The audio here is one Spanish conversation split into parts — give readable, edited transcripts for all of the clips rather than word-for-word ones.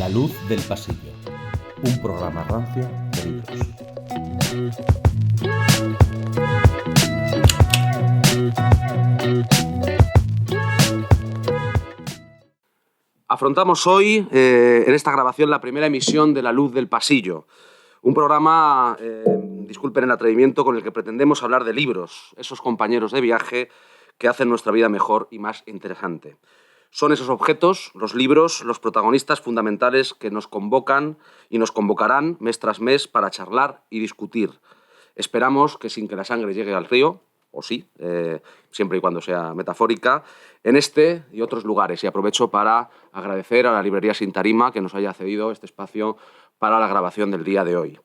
La luz del pasillo, un programa rancio de libros. Afrontamos hoy, en esta grabación, la primera emisión de La luz del pasillo, un programa, disculpen el atrevimiento, con el que pretendemos hablar de libros, esos compañeros de viaje que hacen nuestra vida mejor y más interesante. Son esos objetos, los libros, los protagonistas fundamentales que nos convocan y nos convocarán mes tras mes para charlar y discutir. Esperamos que sin que la sangre llegue al río, o sí, siempre y cuando sea metafórica, en este y otros lugares. Y aprovecho para agradecer a la librería Sin Tarima que nos haya cedido este espacio para la grabación del día de hoy.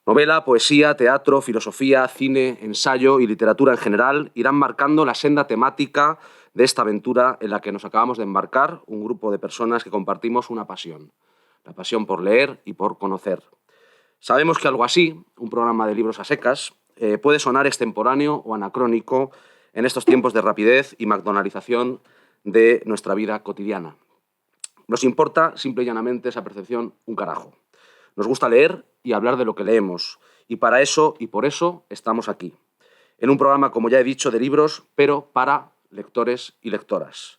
Novela, poesía, teatro, filosofía, cine, ensayo y literatura en general irán marcando la senda temática de esta aventura en la que nos acabamos de embarcar un grupo de personas que compartimos una pasión, la pasión por leer y por conocer. Sabemos que algo así, un programa de libros a secas, puede sonar extemporáneo o anacrónico en estos tiempos de rapidez y McDonaldización de nuestra vida cotidiana. Nos importa, simple y llanamente, esa percepción un carajo. Nos gusta leer y hablar de lo que leemos, y para eso y por eso estamos aquí, en un programa, como ya he dicho, de libros, pero para lectores y lectoras.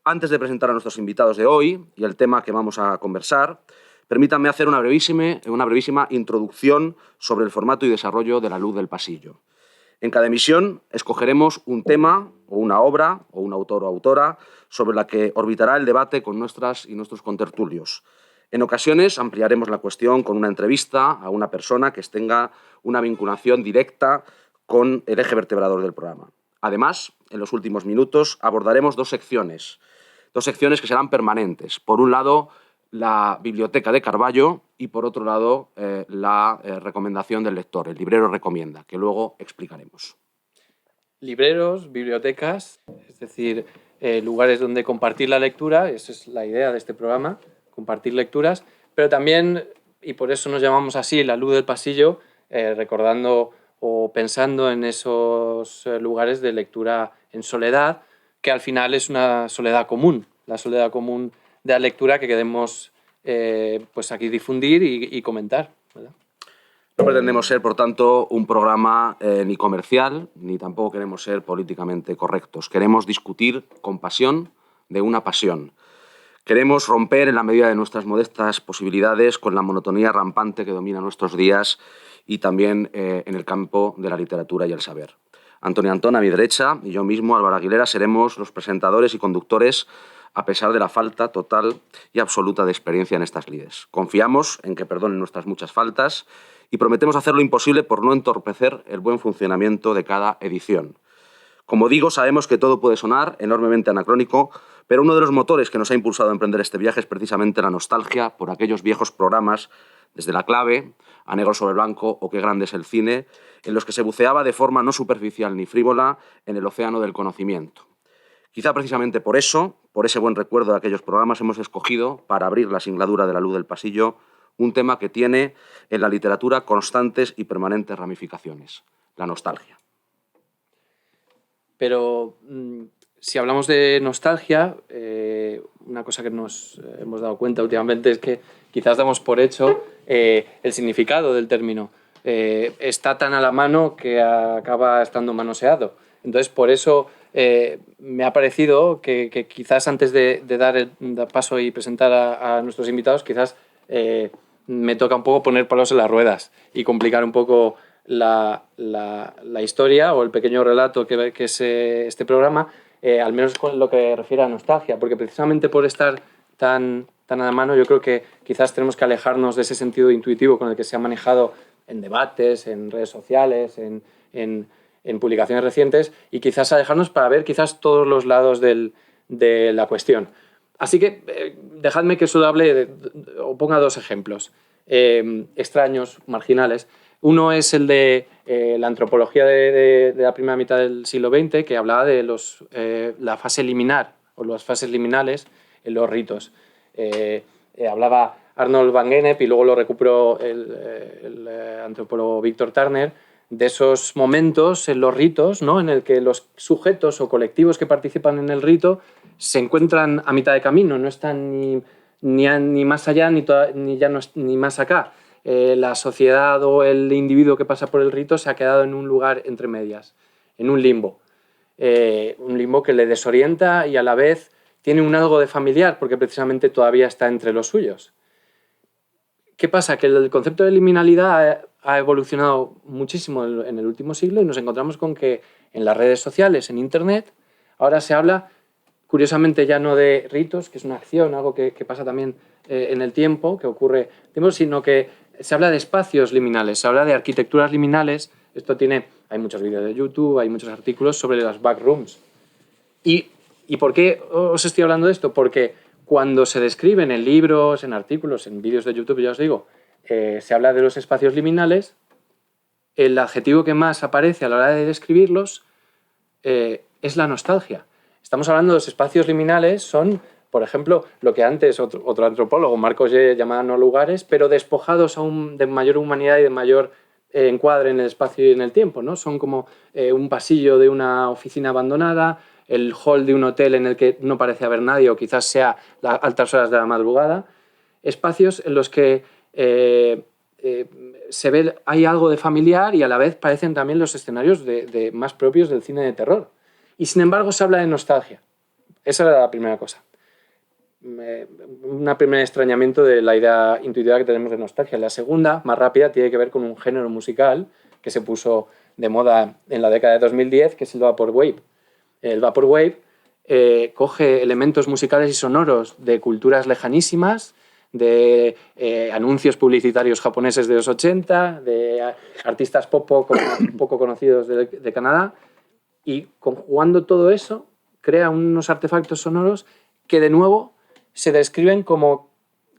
Antes de presentar a nuestros invitados de hoy y el tema que vamos a conversar, permítanme hacer una brevísima introducción sobre el formato y desarrollo de La luz del pasillo. En cada emisión escogeremos un tema o una obra o un autor o autora sobre la que orbitará el debate con nuestras y nuestros contertulios. En ocasiones ampliaremos la cuestión con una entrevista a una persona que tenga una vinculación directa con el eje vertebrador del programa. Además, en los últimos minutos abordaremos dos secciones que serán permanentes. Por un lado, la biblioteca de Carballo y, por otro lado, la recomendación del lector, el librero recomienda, que luego explicaremos. Libreros, bibliotecas, es decir, lugares donde compartir la lectura, esa es la idea de este programa, compartir lecturas, pero también, y por eso nos llamamos así, La luz del pasillo, recordando o pensando en esos lugares de lectura en soledad, que al final es una soledad común, la soledad común de la lectura que queremos pues aquí difundir y comentar, ¿verdad? No pretendemos ser, por tanto, un programa ni comercial, ni tampoco queremos ser políticamente correctos. Queremos discutir con pasión de una pasión. Queremos romper, en la medida de nuestras modestas posibilidades, con la monotonía rampante que domina nuestros días y también en el campo de la literatura y el saber. Antonio Antón, a mi derecha, y yo mismo, Álvaro Aguilera, seremos los presentadores y conductores a pesar de la falta total y absoluta de experiencia en estas lides. Confiamos en que perdonen nuestras muchas faltas y prometemos hacer lo imposible por no entorpecer el buen funcionamiento de cada edición. Como digo, sabemos que todo puede sonar enormemente anacrónico, pero uno de los motores que nos ha impulsado a emprender este viaje es precisamente la nostalgia por aquellos viejos programas, desde La clave, A negro sobre blanco o Qué grande es el cine, en los que se buceaba de forma no superficial ni frívola en el océano del conocimiento. Quizá precisamente por eso, por ese buen recuerdo de aquellos programas, hemos escogido, para abrir la singladura de La luz del pasillo, un tema que tiene en la literatura constantes y permanentes ramificaciones: la nostalgia. Pero si hablamos de nostalgia, una cosa que nos hemos dado cuenta últimamente es que quizás damos por hecho el significado del término. Está tan a la mano que acaba estando manoseado. Entonces, por eso me ha parecido que quizás antes de dar el paso y presentar a nuestros invitados, quizás me toca un poco poner palos en las ruedas y complicar un poco la historia o el pequeño relato que es este programa, al menos con lo que refiere a nostalgia, porque precisamente por estar tan a la mano, yo creo que quizás tenemos que alejarnos de ese sentido intuitivo con el que se ha manejado en debates, en redes sociales, en publicaciones recientes, y quizás alejarnos para ver quizás todos los lados de la cuestión. Así que dejadme que solo hable o ponga dos ejemplos extraños, marginales. Uno es el de la antropología de la primera mitad del siglo XX, que hablaba de la fase liminar o las fases liminales en los ritos. Hablaba Arnold van Gennep y luego lo recuperó el antropólogo Víctor Turner, de esos momentos en los ritos, ¿no?, en el que los sujetos o colectivos que participan en el rito se encuentran a mitad de camino, no están ni más allá ni más acá. La sociedad o el individuo que pasa por el rito se ha quedado en un lugar entre medias, en un limbo. Un limbo que le desorienta y a la vez tiene un algo de familiar porque precisamente todavía está entre los suyos. ¿Qué pasa? Que el concepto de liminalidad ha evolucionado muchísimo en el último siglo y nos encontramos con que en las redes sociales, en Internet, ahora se habla, curiosamente, ya no de ritos, que es una acción, algo que pasa también en el tiempo, que ocurre, sino que se habla de espacios liminales, se habla de arquitecturas liminales. Hay muchos vídeos de YouTube, hay muchos artículos sobre las backrooms. ¿Y por qué os estoy hablando de esto? Porque cuando se describen en libros, en artículos, en vídeos de YouTube, ya os digo, se habla de los espacios liminales, el adjetivo que más aparece a la hora de describirlos es la nostalgia. Estamos hablando de los espacios liminales, son, por ejemplo, lo que antes otro antropólogo, Marcos G., llamaba no lugares, pero despojados aún de mayor humanidad y de mayor encuadre en el espacio y en el tiempo, ¿no? Son como un pasillo de una oficina abandonada, el hall de un hotel en el que no parece haber nadie o quizás sea las altas horas de la madrugada, espacios en los que se ve, hay algo de familiar y a la vez parecen también los escenarios más propios del cine de terror. Y sin embargo se habla de nostalgia. Esa era la primera cosa. Un primer extrañamiento de la idea intuitiva que tenemos de nostalgia. La segunda, más rápida, tiene que ver con un género musical que se puso de moda en la década de 2010, que es el Vaporwave. El Vaporwave coge elementos musicales y sonoros de culturas lejanísimas, de anuncios publicitarios japoneses de los 80, de artistas pop poco conocidos de Canadá, y conjugando todo eso crea unos artefactos sonoros que de nuevo se describen como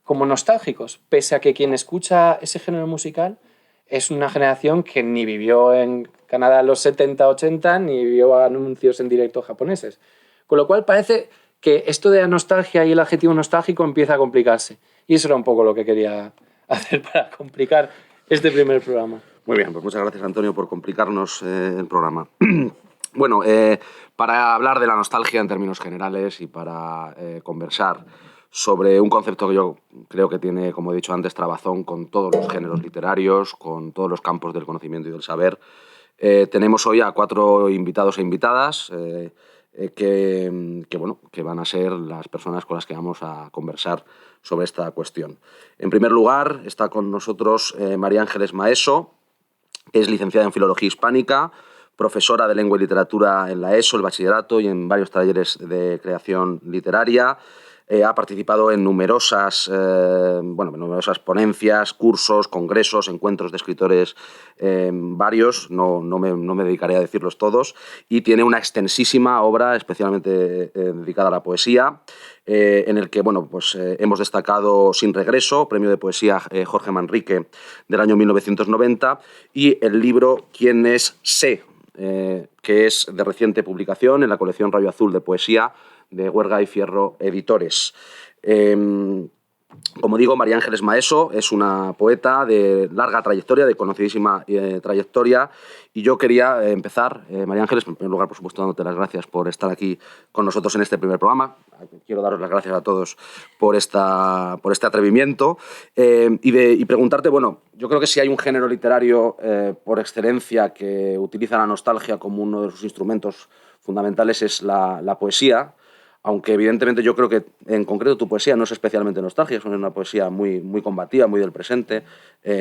nostálgicos, pese a que quien escucha ese género musical es una generación que ni vivió en Canadá en los 70-80 ni vio anuncios en directo japoneses. Con lo cual parece que esto de la nostalgia y el adjetivo nostálgico empieza a complicarse. Y eso era un poco lo que quería hacer para complicar este primer programa. Muy bien, pues muchas gracias, Antonio, por complicarnos el programa. Bueno, para hablar de la nostalgia en términos generales y para conversar sobre un concepto que yo creo que tiene, como he dicho antes, trabazón con todos los géneros literarios, con todos los campos del conocimiento y del saber, tenemos hoy a 4 invitados e invitadas que van a ser las personas con las que vamos a conversar sobre esta cuestión. En primer lugar, está con nosotros María Ángeles Maeso, que es licenciada en Filología Hispánica, profesora de Lengua y Literatura en la ESO, el bachillerato y en varios talleres de creación literaria. Ha participado en numerosas ponencias, cursos, congresos, encuentros de escritores varios, no me dedicaré a decirlos todos, y tiene una extensísima obra especialmente dedicada a la poesía, en el que hemos destacado Sin regreso, premio de poesía Jorge Manrique del año 1990, y el libro ¿Quién es Sé?, que es de reciente publicación en la colección Rayo Azul de poesía de Huerga y Fierro Editores. Como digo, María Ángeles Maeso es una poeta de larga trayectoria, de conocidísima trayectoria, y yo quería empezar, María Ángeles, en primer lugar, por supuesto, dándote las gracias por estar aquí con nosotros en este primer programa. Quiero daros las gracias a todos por este atrevimiento y preguntarte, yo creo que si hay un género literario por excelencia que utiliza la nostalgia como uno de sus instrumentos fundamentales es la poesía. Aunque evidentemente yo creo que en concreto tu poesía no es especialmente nostálgica, es una poesía muy, muy combativa, muy del presente,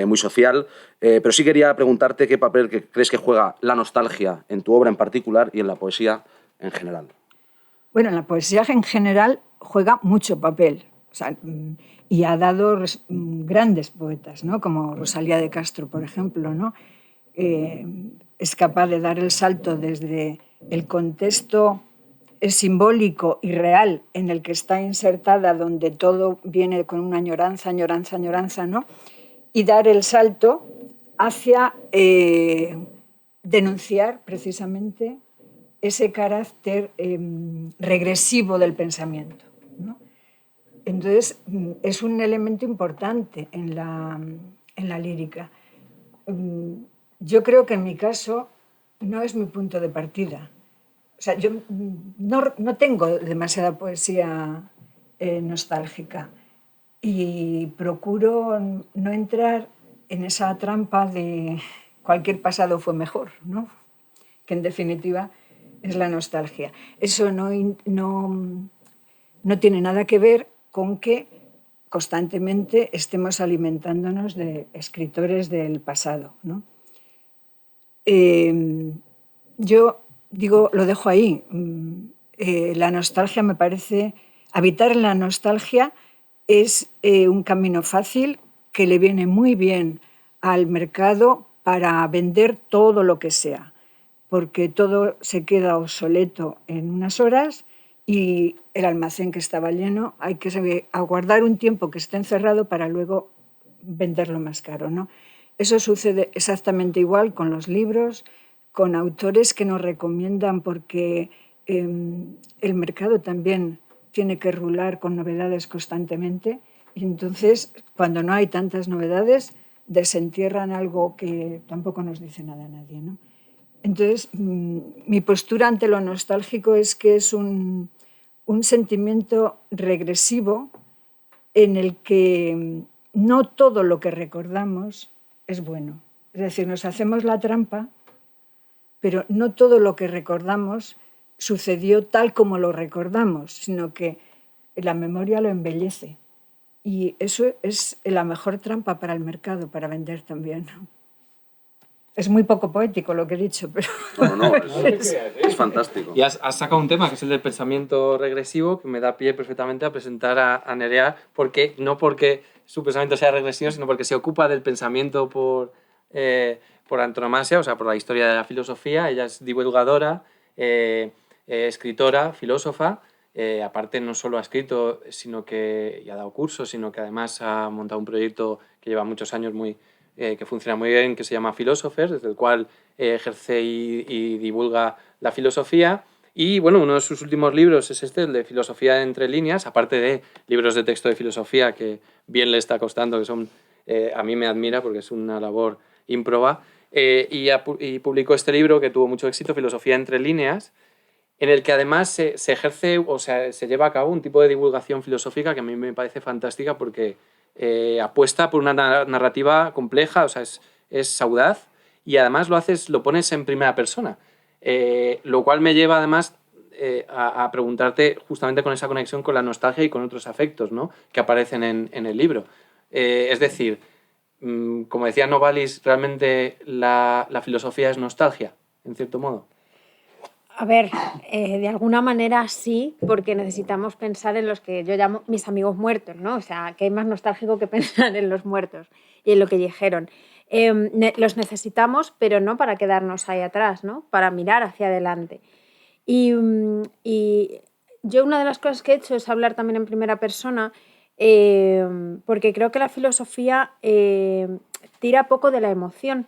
muy social, pero sí quería preguntarte qué papel crees que juega la nostalgia en tu obra en particular y en la poesía en general. Bueno, en la poesía en general juega mucho papel, y ha dado grandes poetas, ¿no? Como Rosalía de Castro, por ejemplo, ¿no? Es capaz de dar el salto desde el contexto simbólico y real en el que está insertada, donde todo viene con una añoranza, ¿no? Y dar el salto hacia denunciar precisamente ese carácter regresivo del pensamiento, ¿no? Entonces, es un elemento importante en la lírica. Yo creo que en mi caso no es mi punto de partida. Yo no tengo demasiada poesía nostálgica. y procuro no entrar en esa trampa de cualquier pasado fue mejor, ¿no? Que en definitiva es la nostalgia. Eso no tiene nada que ver con que constantemente estemos alimentándonos de escritores del pasado, ¿no? Yo digo, lo dejo ahí. La nostalgia me parece, habitar en la nostalgia es un camino fácil que le viene muy bien al mercado para vender todo lo que sea, porque todo se queda obsoleto en unas horas y el almacén que estaba lleno hay que aguardar un tiempo que esté encerrado para luego venderlo más caro, ¿no? Eso sucede exactamente igual con los libros, con autores que nos recomiendan porque el mercado también tiene que rular con novedades constantemente y entonces cuando no hay tantas novedades desentierran algo que tampoco nos dice nada a nadie, ¿no? Entonces, mi postura ante lo nostálgico es que es un sentimiento regresivo en el que no todo lo que recordamos es bueno. Es decir, nos hacemos la trampa, pero no todo lo que recordamos sucedió tal como lo recordamos, sino que la memoria lo embellece. Y eso es la mejor trampa para el mercado, para vender también, ¿no? Es muy poco poético lo que he dicho, pero... No, es fantástico. Y has sacado un tema que es el del pensamiento regresivo, que me da pie perfectamente a presentar a Nerea, no porque su pensamiento sea regresivo, sino porque se ocupa del pensamiento por antonomasia, o sea, por la historia de la filosofía. Ella es divulgadora, escritora, filósofa. Aparte, no solo ha escrito y ha dado cursos, sino que además ha montado un proyecto que lleva muchos años que funciona muy bien, que se llama Philosophers, desde el cual ejerce y divulga la filosofía. Y bueno, uno de sus últimos libros es el de Filosofía entre líneas, aparte de libros de texto de filosofía que bien le está costando, que son, a mí me admira porque es una labor ímproba. Y publicó este libro que tuvo mucho éxito, Filosofía entre líneas, en el que además se ejerce, o sea, se lleva a cabo un tipo de divulgación filosófica que a mí me parece fantástica porque apuesta por una narrativa compleja, o sea, es audaz y además lo pones en primera persona, lo cual me lleva además a preguntarte justamente con esa conexión con la nostalgia y con otros afectos, ¿no?, que aparecen en el libro. Es decir, como decía Novalis, realmente la filosofía es nostalgia, en cierto modo. A ver, de alguna manera sí, porque necesitamos pensar en los que yo llamo mis amigos muertos, ¿no? O sea, que hay más nostálgico que pensar en los muertos y en lo que dijeron. Los necesitamos, pero no para quedarnos ahí atrás, ¿no? Para mirar hacia adelante. Y yo una de las cosas que he hecho es hablar también en primera persona, porque creo que la filosofía tira poco de la emoción.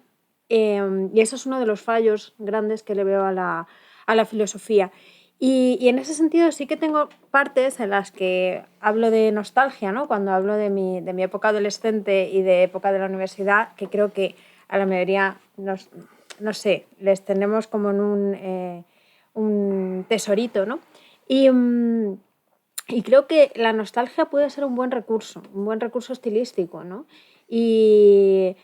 Y eso es uno de los fallos grandes que le veo a la filosofía. Y en ese sentido sí que tengo partes en las que hablo de nostalgia, ¿no? Cuando hablo de mi época adolescente y de época de la universidad, que creo que a la mayoría, no sé, les tenemos como en un tesorito, ¿no? Y creo que la nostalgia puede ser un buen recurso estilístico, ¿no? Y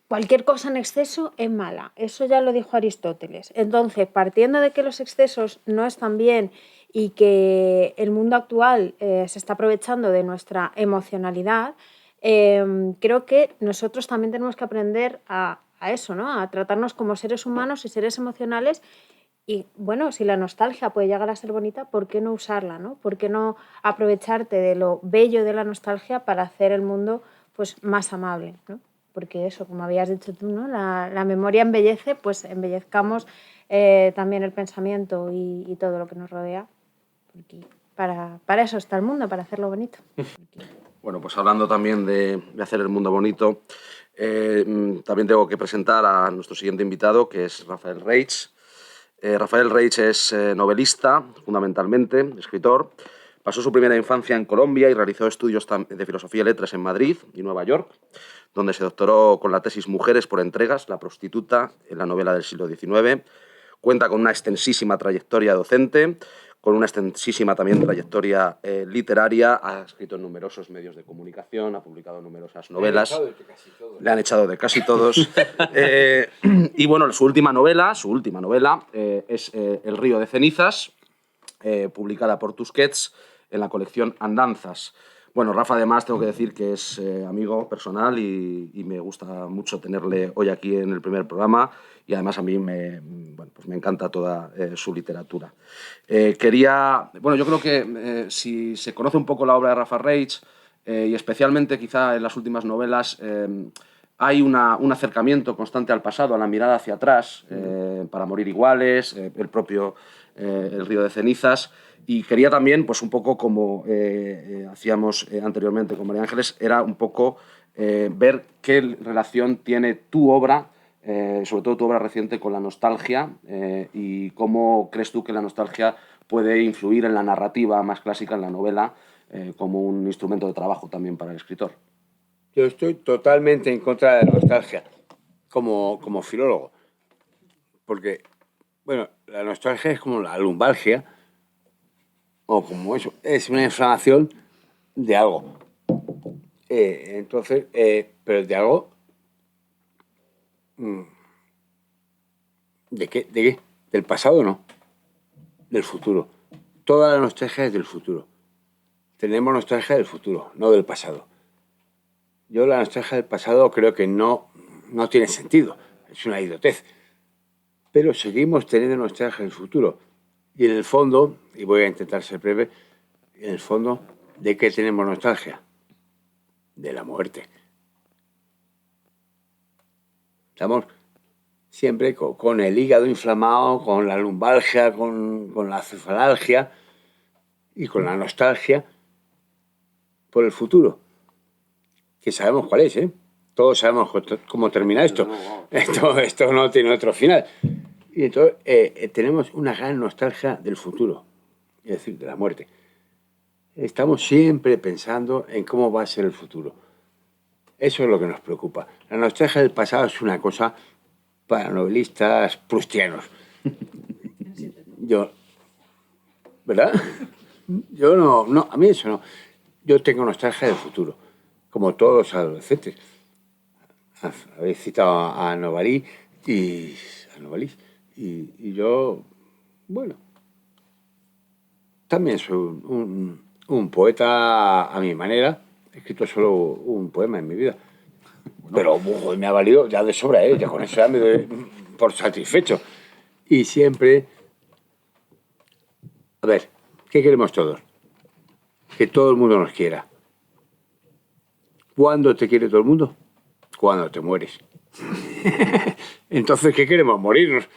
cualquier cosa en exceso es mala, eso ya lo dijo Aristóteles. Entonces, partiendo de que los excesos no están bien y que el mundo actual se está aprovechando de nuestra emocionalidad, creo que nosotros también tenemos que aprender a eso, ¿no? A tratarnos como seres humanos y seres emocionales. Y bueno, si la nostalgia puede llegar a ser bonita, ¿por qué no usarla, ¿no? ¿Por qué no aprovecharte de lo bello de la nostalgia para hacer el mundo pues, más amable, ¿no? Porque eso, como habías dicho tú, ¿no? La memoria embellece, pues embellezcamos también el pensamiento y todo lo que nos rodea. Porque para eso está el mundo, para hacerlo bonito. Bueno, pues hablando también de hacer el mundo bonito, también tengo que presentar a nuestro siguiente invitado, que es Rafael Reig. Rafael Reig es novelista, fundamentalmente, escritor. Pasó su primera infancia en Colombia y realizó estudios de filosofía y letras en Madrid y Nueva York, donde se doctoró con la tesis Mujeres por entregas, la prostituta en la novela del siglo XIX. Cuenta con una extensísima trayectoria docente, con una extensísima también trayectoria literaria, ha escrito en numerosos medios de comunicación, ha publicado numerosas novelas. Le han echado de casi todos. Y bueno, su última novela es El río de cenizas, publicada por Tusquets en la colección Andanzas. Bueno, Rafa, además, tengo que decir que es amigo personal y me gusta mucho tenerle hoy aquí en el primer programa, y además a mí me encanta toda su literatura. Yo creo que si se conoce un poco la obra de Rafa Reig, y especialmente quizá en las últimas novelas, hay un acercamiento constante al pasado, a la mirada hacia atrás, Para morir iguales, el propio El río de cenizas. Y quería también, pues un poco como hacíamos anteriormente con María Ángeles, era un poco ver qué relación tiene tu obra, sobre todo tu obra reciente, con la nostalgia, y cómo crees tú que la nostalgia puede influir en la narrativa más clásica, en la novela, como un instrumento de trabajo también para el escritor. Yo estoy totalmente en contra de la nostalgia, como filólogo. Porque, bueno, la nostalgia es como la lumbalgia, o como eso, es una inflamación de algo. Pero de algo... ¿De qué? ¿De qué? ¿Del pasado? No. Del futuro. Toda la nostalgia es del futuro. Tenemos nostalgia del futuro, no del pasado. Yo la nostalgia del pasado creo que no tiene sentido. Es una idiotez. Pero seguimos teniendo nostalgia del futuro. Y en el fondo, y voy a intentar ser breve, en el fondo, ¿de qué tenemos nostalgia? De la muerte. Estamos siempre con el hígado inflamado, con la lumbalgia, con la cefalalgia y con la nostalgia por el futuro. Que sabemos cuál es, ¿eh? Todos sabemos cómo termina esto. Esto no tiene otro final. Y entonces tenemos una gran nostalgia del futuro, es decir, de la muerte. Estamos siempre pensando en cómo va a ser el futuro. Eso es lo que nos preocupa. La nostalgia del pasado es una cosa para novelistas prustianos. ¿Verdad? Yo no, a mí eso no. Yo tengo nostalgia del futuro, como todos los adolescentes. Habéis citado a Novalis y yo, bueno, también soy un poeta a mi manera. He escrito solo un poema en mi vida. Pero me ha valido ya de sobra, ya con eso ya me doy por satisfecho. Y siempre... A ver, ¿qué queremos todos? Que todo el mundo nos quiera. ¿Cuándo te quiere todo el mundo? Cuando te mueres. Entonces, ¿qué queremos? Morirnos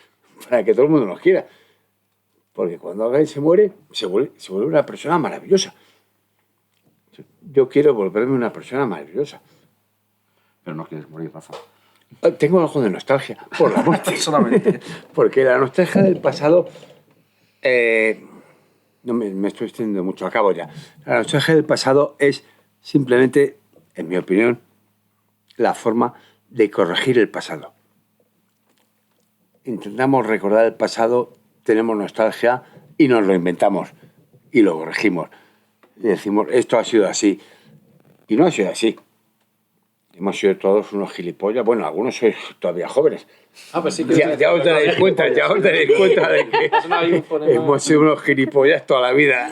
para que todo el mundo nos quiera. Porque cuando alguien se muere, se vuelve una persona maravillosa. Yo quiero volverme una persona maravillosa. Pero no quieres morir, Rafa. Tengo algo de nostalgia por la muerte. Solamente. Porque la nostalgia del pasado... no me estoy extendiendo mucho, acabo ya. La nostalgia del pasado es simplemente, en mi opinión, la forma de corregir el pasado. Intentamos recordar el pasado, tenemos nostalgia y nos lo inventamos y lo corregimos. Y decimos, esto ha sido así. Y no ha sido así. Hemos sido todos unos gilipollas. Bueno, algunos sois todavía jóvenes. Pues sí que ya os daréis cuenta de que hemos sido unos gilipollas toda la vida.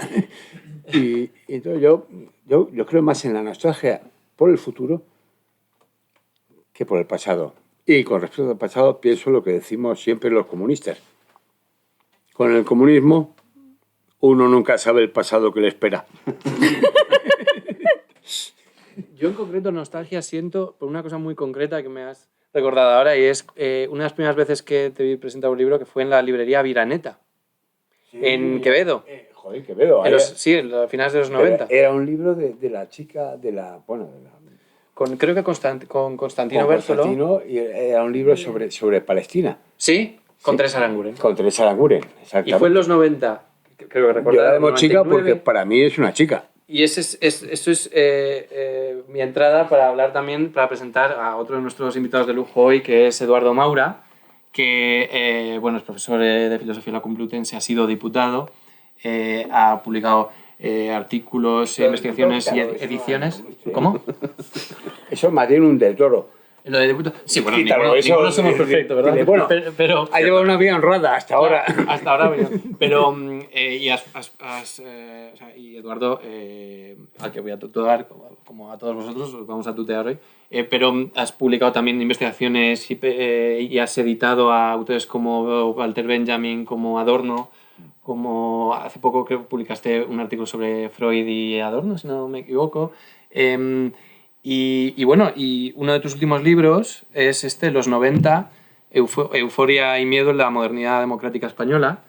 Y entonces yo creo más en la nostalgia por el futuro que por el pasado. Y con respecto al pasado pienso lo que decimos siempre los comunistas. Con el comunismo uno nunca sabe el pasado que le espera. Yo en concreto nostalgia siento por una cosa muy concreta que me has recordado ahora, y es una de las primeras veces que te vi presentar un libro, que fue en la librería Viraneta, en Quevedo. Joder, Quevedo. Sí, a finales de los 90. Era un libro de la chica, Creo que con Constantino Bértolo. Constantino, y era un libro sobre Palestina. Sí, con Teresa Aranguren. Con Teresa Aranguren, exactamente. Y fue en los 90, creo que recordar. Yo la llamo chica porque para mí es una chica. Y eso es mi entrada para hablar también, para presentar a otro de nuestros invitados de lujo hoy, que es Eduardo Maura, que es profesor de Filosofía de la Complutense, ha sido diputado ha publicado artículos, investigaciones y ediciones. ¿Cómo? Eso es Martín del Toro. Lo de debut. Sí, bueno, Quítalo, ninguno somos perfectos, ¿verdad? Bueno, pero ha llevado una vida honrada hasta ahora. Hasta ahora, pero y Eduardo, al que voy a tutear, como a todos vosotros, os vamos a tutear hoy, pero has publicado también investigaciones y has editado a autores como Walter Benjamin, como Adorno, como hace poco creo que publicaste un artículo sobre Freud y Adorno, si no me equivoco. Y bueno, y uno de tus últimos libros es Los 90, Euforia y miedo en la modernidad democrática española.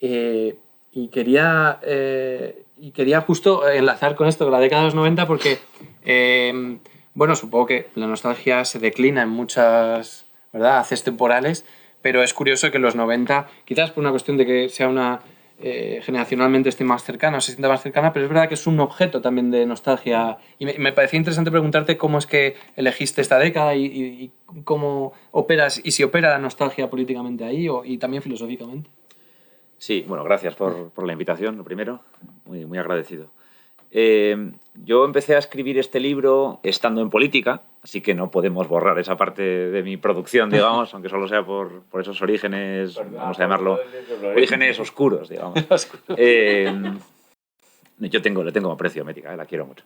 Y quería justo enlazar con esto, con la década de los 90, porque, bueno, supongo que la nostalgia se declina en muchas, ¿verdad?, haces temporales, pero es curioso que los 90, quizás por una cuestión de que sea una generacionalmente esté más cercana, o se sienta más cercana, pero es verdad que es un objeto también de nostalgia. Y me parecía interesante preguntarte cómo es que elegiste esta década y cómo operas, y si opera la nostalgia políticamente ahí y también filosóficamente. Sí, bueno, gracias por la invitación, lo primero, muy, muy agradecido. Yo empecé a escribir este libro estando en política, así que no podemos borrar esa parte de mi producción, digamos, aunque solo sea por esos orígenes, vamos a llamarlo, orígenes oscuros, digamos. Le tengo aprecio a Mética, la quiero mucho.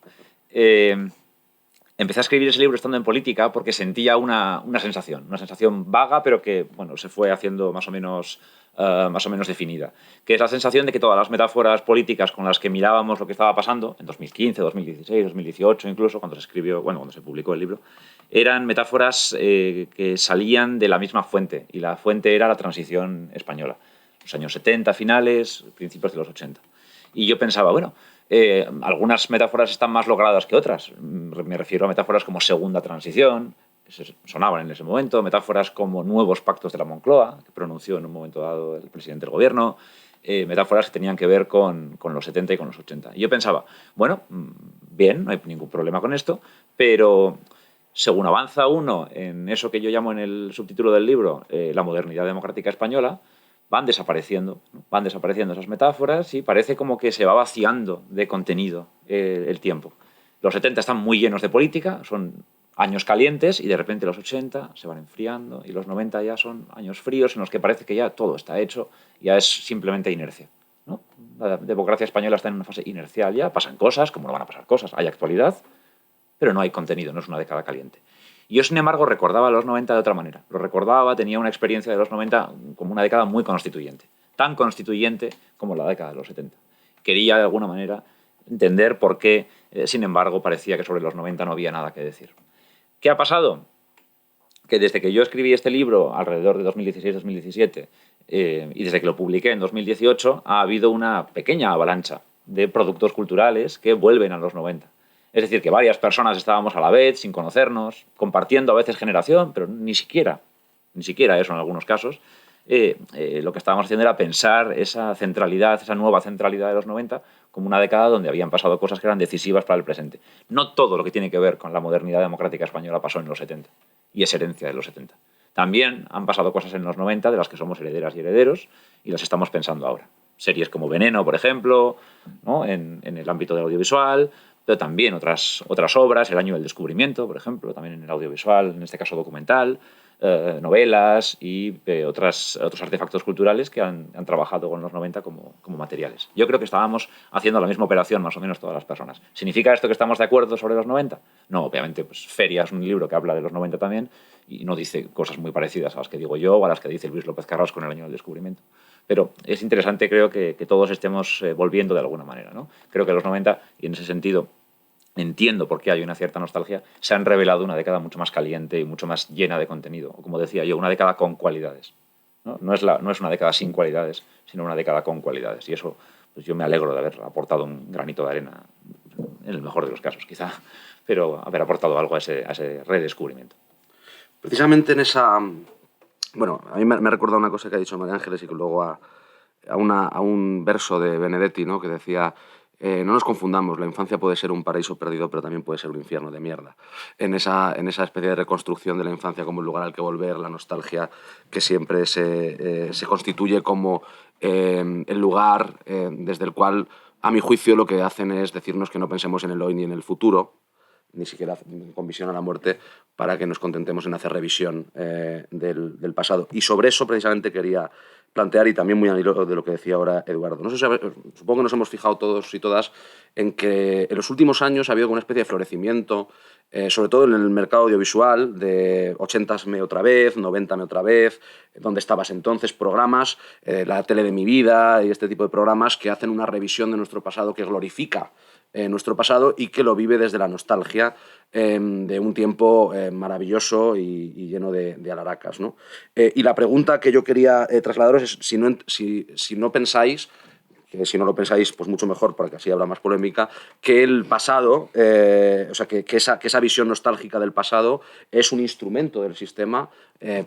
Empecé a escribir ese libro estando en política porque sentía una sensación vaga, pero que bueno, se fue haciendo más o menos definida, que es la sensación de que todas las metáforas políticas con las que mirábamos lo que estaba pasando en 2015, 2016, 2018 incluso, cuando se publicó el libro, eran metáforas que salían de la misma fuente, y la fuente era la transición española, los años 70 finales, principios de los 80. Y yo pensaba, bueno, algunas metáforas están más logradas que otras. Me refiero a metáforas como segunda transición, que sonaban en ese momento, metáforas como nuevos pactos de la Moncloa, que pronunció en un momento dado el presidente del gobierno, metáforas que tenían que ver con los 70 y con los 80. Y yo pensaba, bueno, bien, no hay ningún problema con esto, pero según avanza uno en eso que yo llamo en el subtítulo del libro la modernidad democrática española, van desapareciendo esas metáforas y parece como que se va vaciando de contenido el tiempo. Los 70 están muy llenos de política, son años calientes, y de repente los 80 se van enfriando y los 90 ya son años fríos en los que parece que ya todo está hecho, ya es simplemente inercia, ¿no? La democracia española está en una fase inercial ya, pasan cosas, como no van a pasar cosas, hay actualidad, pero no hay contenido, no es una década caliente. Yo, sin embargo, recordaba los 90 de otra manera. Lo recordaba, tenía una experiencia de los 90 como una década muy constituyente. Tan constituyente como la década de los 70. Quería, de alguna manera, entender por qué, sin embargo, parecía que sobre los 90 no había nada que decir. ¿Qué ha pasado? Que desde que yo escribí este libro, alrededor de 2016-2017, y desde que lo publiqué en 2018, ha habido una pequeña avalancha de productos culturales que vuelven a los 90. Es decir, que varias personas estábamos a la vez, sin conocernos, compartiendo a veces generación, pero ni siquiera eso en algunos casos. Lo que estábamos haciendo era pensar esa centralidad, esa nueva centralidad de los 90, como una década donde habían pasado cosas que eran decisivas para el presente. No todo lo que tiene que ver con la modernidad democrática española pasó en los 70, y es herencia de los 70. También han pasado cosas en los 90 de las que somos herederas y herederos, y las estamos pensando ahora. Series como Veneno, por ejemplo, ¿no?, en el ámbito del audiovisual, pero también otras obras, El año del descubrimiento, por ejemplo, también en el audiovisual, en este caso documental, novelas y otros artefactos culturales que han trabajado con los 90 como materiales. Yo creo que estábamos haciendo la misma operación más o menos todas las personas. ¿Significa esto que estamos de acuerdo sobre los 90? No, obviamente, pues Feria es un libro que habla de los 90 también y no dice cosas muy parecidas a las que digo yo o a las que dice Luis López Carrasco en El año del descubrimiento. Pero es interesante, creo, que todos estemos volviendo de alguna manera, ¿no? Creo que los 90, y en ese sentido entiendo por qué hay una cierta nostalgia, se han revelado una década mucho más caliente y mucho más llena de contenido. O, como decía yo, una década con cualidades, ¿no? No es una década sin cualidades, sino una década con cualidades. Y eso, pues yo me alegro de haber aportado un granito de arena, en el mejor de los casos, quizá, pero haber aportado algo a ese redescubrimiento. Precisamente en esa... Bueno, a mí me ha recordado una cosa que ha dicho María Ángeles y que luego a un verso de Benedetti, ¿no?, que decía: no nos confundamos, la infancia puede ser un paraíso perdido, pero también puede ser un infierno de mierda. En esa especie de reconstrucción de la infancia como un lugar al que volver, la nostalgia que siempre se constituye como el lugar desde el cual, a mi juicio, lo que hacen es decirnos que no pensemos en el hoy ni en el futuro, ni siquiera con visión a la muerte, para que nos contentemos en hacer revisión del pasado. Y sobre eso precisamente quería plantear, y también muy al hilo de lo que decía ahora Eduardo. No sé si supongo que nos hemos fijado todos y todas en que en los últimos años ha habido una especie de florecimiento, sobre todo en el mercado audiovisual, de 80sme otra vez, 90me otra vez, donde estabas entonces, programas, la tele de mi vida y este tipo de programas que hacen una revisión de nuestro pasado, que glorifica nuestro pasado y que lo vive desde la nostalgia de un tiempo maravilloso y lleno de alaracas, ¿no? Y la pregunta que yo quería trasladaros es si no pensáis, que si no lo pensáis, pues mucho mejor, porque así habrá más polémica, que el pasado, o sea, que esa visión nostálgica del pasado es un instrumento del sistema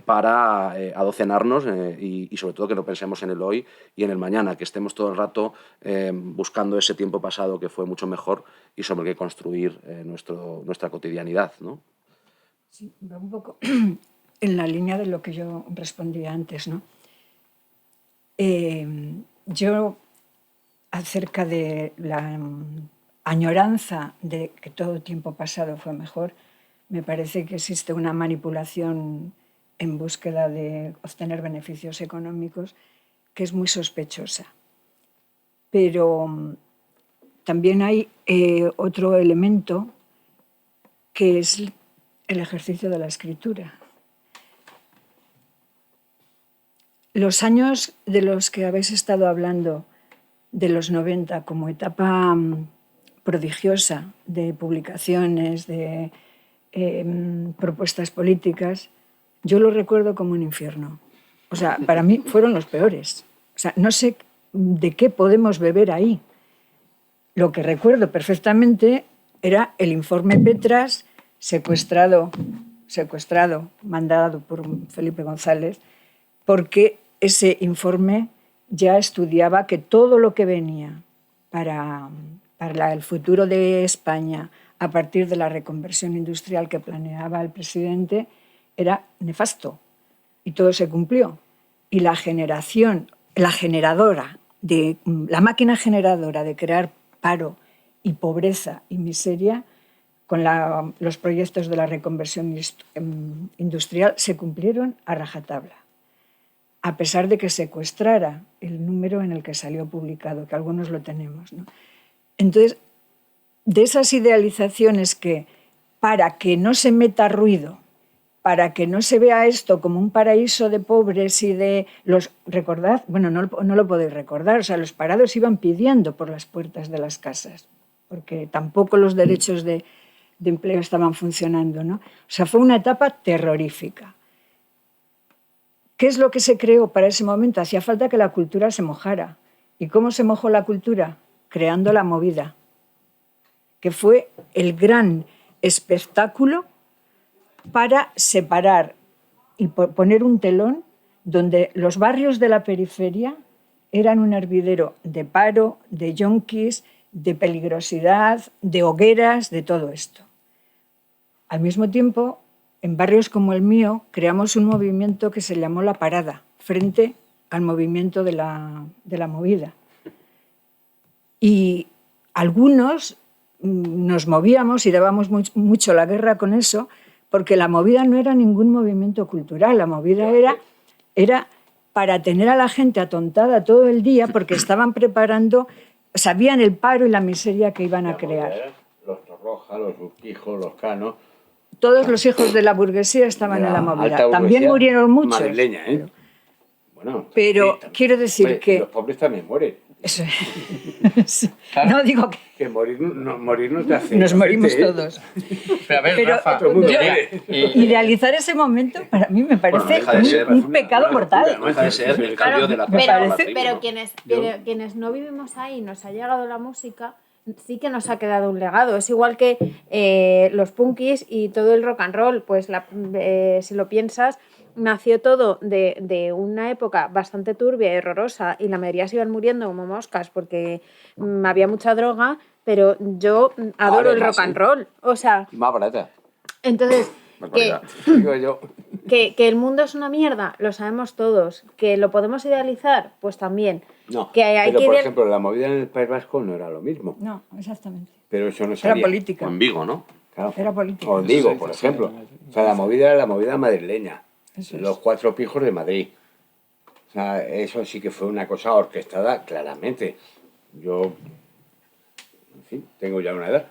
para adocenarnos y sobre todo que no pensemos en el hoy y en el mañana, que estemos todo el rato buscando ese tiempo pasado que fue mucho mejor y sobre el que construir nuestra cotidianidad, ¿no? Sí, va un poco en la línea de lo que yo respondía antes, ¿no? Yo, acerca de la añoranza de que todo tiempo pasado fue mejor, me parece que existe una manipulación en búsqueda de obtener beneficios económicos que es muy sospechosa. Pero también hay otro elemento que es el ejercicio de la escritura. Los años de los que habéis estado hablando, de los 90, como etapa prodigiosa de publicaciones, de propuestas políticas, yo lo recuerdo como un infierno. O sea, para mí fueron los peores. O sea, no sé de qué podemos beber ahí. Lo que recuerdo perfectamente era el informe Petras, secuestrado, mandado por Felipe González, porque ese informe ya estudiaba que todo lo que venía para el futuro de España a partir de la reconversión industrial que planeaba el presidente era nefasto, y todo se cumplió. Y la máquina generadora de crear paro y pobreza y miseria con los proyectos de la reconversión industrial se cumplieron a rajatabla, a pesar de que secuestrara el número en el que salió publicado, que algunos lo tenemos, ¿no? Entonces, de esas idealizaciones que, para que no se meta ruido, para que no se vea esto como un paraíso de pobres y de los... ¿Recordad? Bueno, no lo podéis recordar. O sea, los parados iban pidiendo por las puertas de las casas, porque tampoco los derechos de empleo estaban funcionando, ¿no? O sea, fue una etapa terrorífica. ¿Qué es lo que se creó para ese momento? Hacía falta que la cultura se mojara. ¿Y cómo se mojó la cultura? Creando la movida, que fue el gran espectáculo para separar y poner un telón donde los barrios de la periferia eran un hervidero de paro, de yonkis, de peligrosidad, de hogueras, de todo esto. Al mismo tiempo, en barrios como el mío, creamos un movimiento que se llamó La Parada, frente al movimiento de la movida. Y algunos nos movíamos y dábamos mucho la guerra con eso, porque la movida no era ningún movimiento cultural, la movida era para tener a la gente atontada todo el día, porque estaban preparando, sabían el paro y la miseria que iban a crear. Los Torroja, los Urquijo, los Cano. Todos los hijos de la burguesía estaban en la movida. También murieron muchos. Madrileña, ¿eh? Bueno, pero sí, quiero decir hombre, que... los pobres también mueren. Eso, claro, no digo que morir no te hace. Nos morimos todos. Pero a ver, pero Rafa, idealizar ese momento para mí me parece un pecado mortal. No deja de ser el cambio de la pero quienes no vivimos ahí, nos ha llegado la música, sí que nos ha quedado un legado. Es igual que los punkis y todo el rock and roll. Pues si lo piensas, nació todo de una época bastante turbia y horrorosa, y la mayoría se iban muriendo como moscas porque había mucha droga, pero yo adoro el rock and roll. O sea, más barata. entonces, Barbaridad. Digo yo. Que el mundo es una mierda, lo sabemos todos. Que lo podemos idealizar, pues también. No, Que hay pero que por ideal- ejemplo, la movida en el País Vasco no era lo mismo. No, exactamente. Pero eso no Era salía. política. O en Vigo, ¿no? Claro. Era política. O en Vigo, por ejemplo. O sea, la movida era la movida madrileña. Eso es. Los 4 pijos de Madrid. O sea, eso sí que fue una cosa orquestada claramente. Yo, en fin, tengo ya una edad.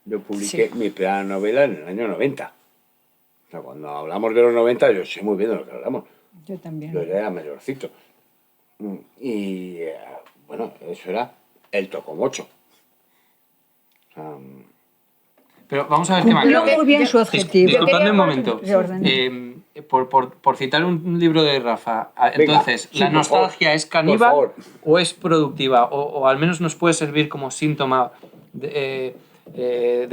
Yo publiqué mi primera novela en el año 90. O sea, cuando hablamos de los 90, yo sé muy bien de lo que hablamos. Yo también. Yo ya era mayorcito. Y bueno, eso era el tocomocho. O sea, Pero vamos a ver qué Cumplió más. muy bien su objetivo. Disculpadme un Yo momento. quería ordenar. Por citar un libro de Rafa, Venga, entonces, sí, ¿la por nostalgia favor, es caníbal por favor. o es productiva? O al menos nos puede servir como síntoma de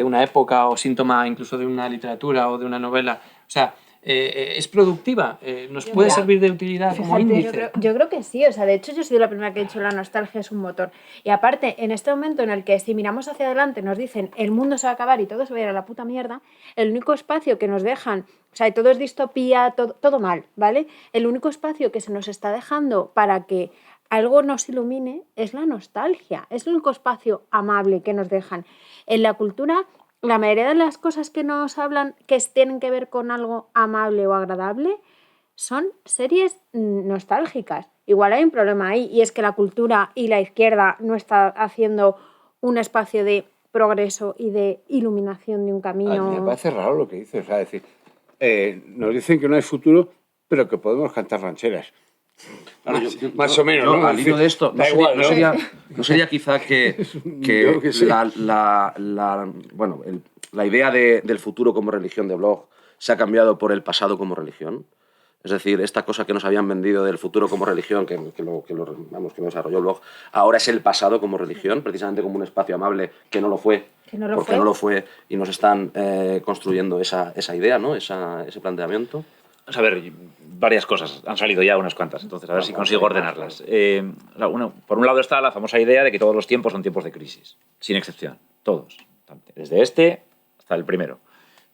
una época o síntoma incluso de una literatura o de una novela. O sea, ¿es productiva? ¿Nos puede servir de utilidad como Fíjate, índice? Yo creo que sí, o sea, de hecho yo soy la primera que he dicho la nostalgia es un motor. Y aparte, en este momento en el que si miramos hacia adelante nos dicen el mundo se va a acabar y todo se va a ir a la puta mierda, el único espacio que nos dejan, o sea, todo es distopía, todo mal, ¿vale? El único espacio que se nos está dejando para que algo nos ilumine es la nostalgia, es el único espacio amable que nos dejan. En la cultura, la mayoría de las cosas que nos hablan que tienen que ver con algo amable o agradable son series nostálgicas. Igual hay un problema ahí y es que la cultura y la izquierda no está haciendo un espacio de progreso y de iluminación de un a mí me camino. parece raro lo que dices. O sea, decir, nos dicen que no hay futuro, pero que podemos cantar rancheras. Claro, Más o menos, yo, ¿no? al hilo de esto, Da igual, ¿no? no sería quizá que Yo qué sé. la idea del futuro como religión de Bloch se ha cambiado por el pasado como religión. Es decir, esta cosa que nos habían vendido del futuro como religión, que lo desarrolló Bloch, ahora es el pasado como religión, precisamente como un espacio amable que no lo fue, porque no lo fue, y nos están construyendo esa idea, ¿no? Ese planteamiento. Vamos a ver, varias cosas. Han salido ya unas cuantas, entonces a ver si consigo ordenarlas. Por un lado está la famosa idea de que todos los tiempos son tiempos de crisis, sin excepción, todos. Desde este hasta el primero.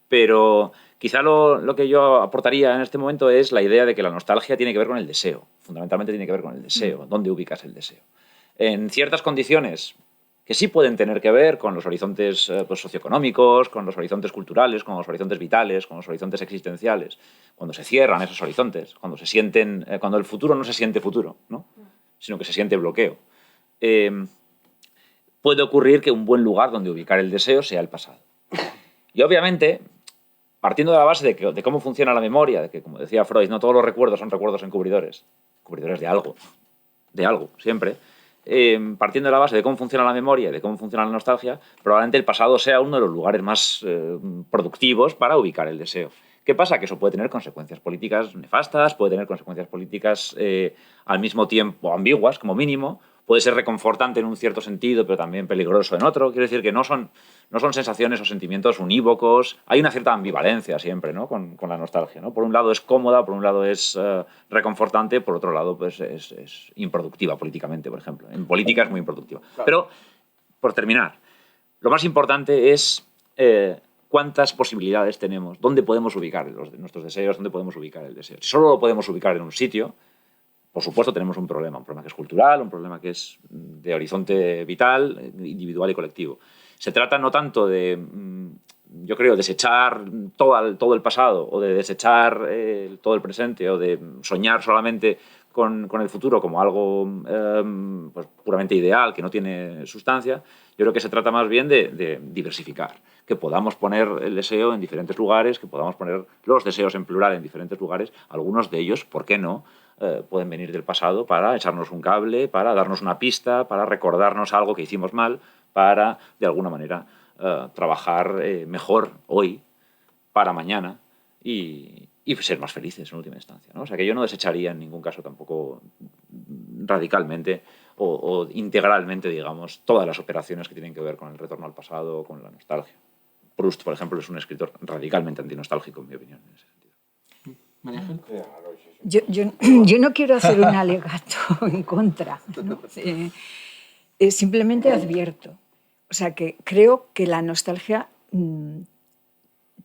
Pero quizá lo que yo aportaría en este momento es la idea de que la nostalgia tiene que ver con el deseo. Fundamentalmente tiene que ver con el deseo. ¿Dónde ubicas el deseo? En ciertas condiciones que sí pueden tener que ver con los horizontes socioeconómicos, con los horizontes culturales, con los horizontes vitales, con los horizontes existenciales. Cuando se cierran esos horizontes, cuando el futuro no se siente futuro, ¿no? Sino que se siente bloqueo. Puede ocurrir que un buen lugar donde ubicar el deseo sea el pasado. Y obviamente, partiendo de la base de cómo funciona la memoria, de que, como decía Freud, no todos los recuerdos son recuerdos encubridores de algo, siempre. Partiendo de la base de cómo funciona la memoria y de cómo funciona la nostalgia, probablemente el pasado sea uno de los lugares más productivos para ubicar el deseo. ¿Qué pasa? Que eso puede tener consecuencias políticas nefastas, puede tener consecuencias políticas al mismo tiempo ambiguas, como mínimo, puede ser reconfortante en un cierto sentido, pero también peligroso en otro. Quiero decir que no son sensaciones o sentimientos unívocos. Hay una cierta ambivalencia siempre, ¿no? con la nostalgia, ¿no? Por un lado es cómoda, por un lado es reconfortante, por otro lado pues, es improductiva políticamente, por ejemplo. En política es muy improductiva. Claro. Pero, por terminar, lo más importante es cuántas posibilidades tenemos, dónde podemos ubicar nuestros deseos, dónde podemos ubicar el deseo. Si solo lo podemos ubicar en un sitio, por supuesto tenemos un problema que es cultural, un problema que es de horizonte vital, individual y colectivo. Se trata no tanto de, yo creo, desechar todo el pasado o de desechar todo el presente o de soñar solamente con el futuro como algo pues, puramente ideal, que no tiene sustancia. Yo creo que se trata más bien de diversificar, que podamos poner el deseo en diferentes lugares, que podamos poner los deseos en plural en diferentes lugares. Algunos de ellos, ¿por qué no?, pueden venir del pasado para echarnos un cable, para darnos una pista, para recordarnos algo que hicimos mal, para, de alguna manera, trabajar mejor hoy para mañana y ser más felices en última instancia, ¿no? O sea, que yo no desecharía en ningún caso tampoco radicalmente o integralmente, digamos, todas las operaciones que tienen que ver con el retorno al pasado o con la nostalgia. Proust, por ejemplo, es un escritor radicalmente antinostálgico, en mi opinión, en ese sentido. María Ángel. Yo no quiero hacer un alegato en contra, ¿no? Simplemente advierto. O sea, que creo que la nostalgia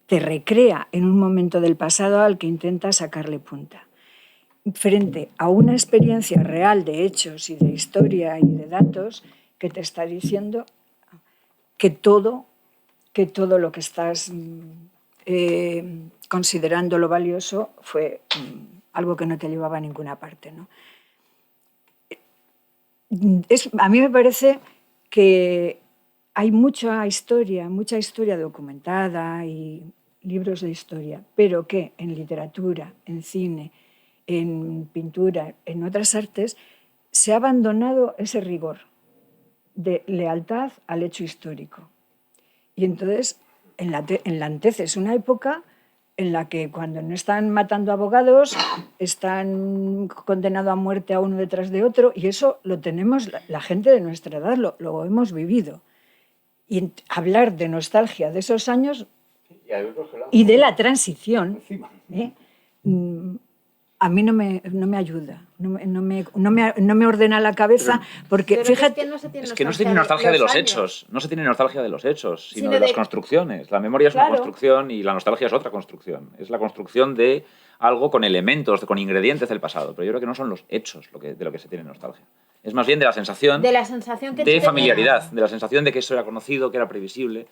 te recrea en un momento del pasado al que intenta sacarle punta. Frente a una experiencia real de hechos y de historia y de datos que te está diciendo que todo lo que estás considerando lo valioso fue algo que no te llevaba a ninguna parte, ¿no? A mí me parece que hay mucha historia documentada y libros de historia, pero que en literatura, en cine, en pintura, en otras artes, se ha abandonado ese rigor de lealtad al hecho histórico. Y entonces enlanteces una época en la que cuando no están matando abogados, están condenando a muerte a uno detrás de otro, y eso lo tenemos la gente de nuestra edad, lo hemos vivido. Y hablar de nostalgia de esos años y de la transición, a mí no me ayuda, no me ordena la cabeza, porque Pero fíjate... Es que no se tiene nostalgia de los hechos, no se tiene nostalgia de los hechos, sino de las construcciones. La memoria es una construcción y la nostalgia es otra construcción. Es la construcción de algo con elementos, con ingredientes del pasado. Pero yo creo que no son los hechos de lo que se tiene nostalgia. Es más bien de la sensación que de familiaridad, de la sensación de que eso era conocido, que era previsible.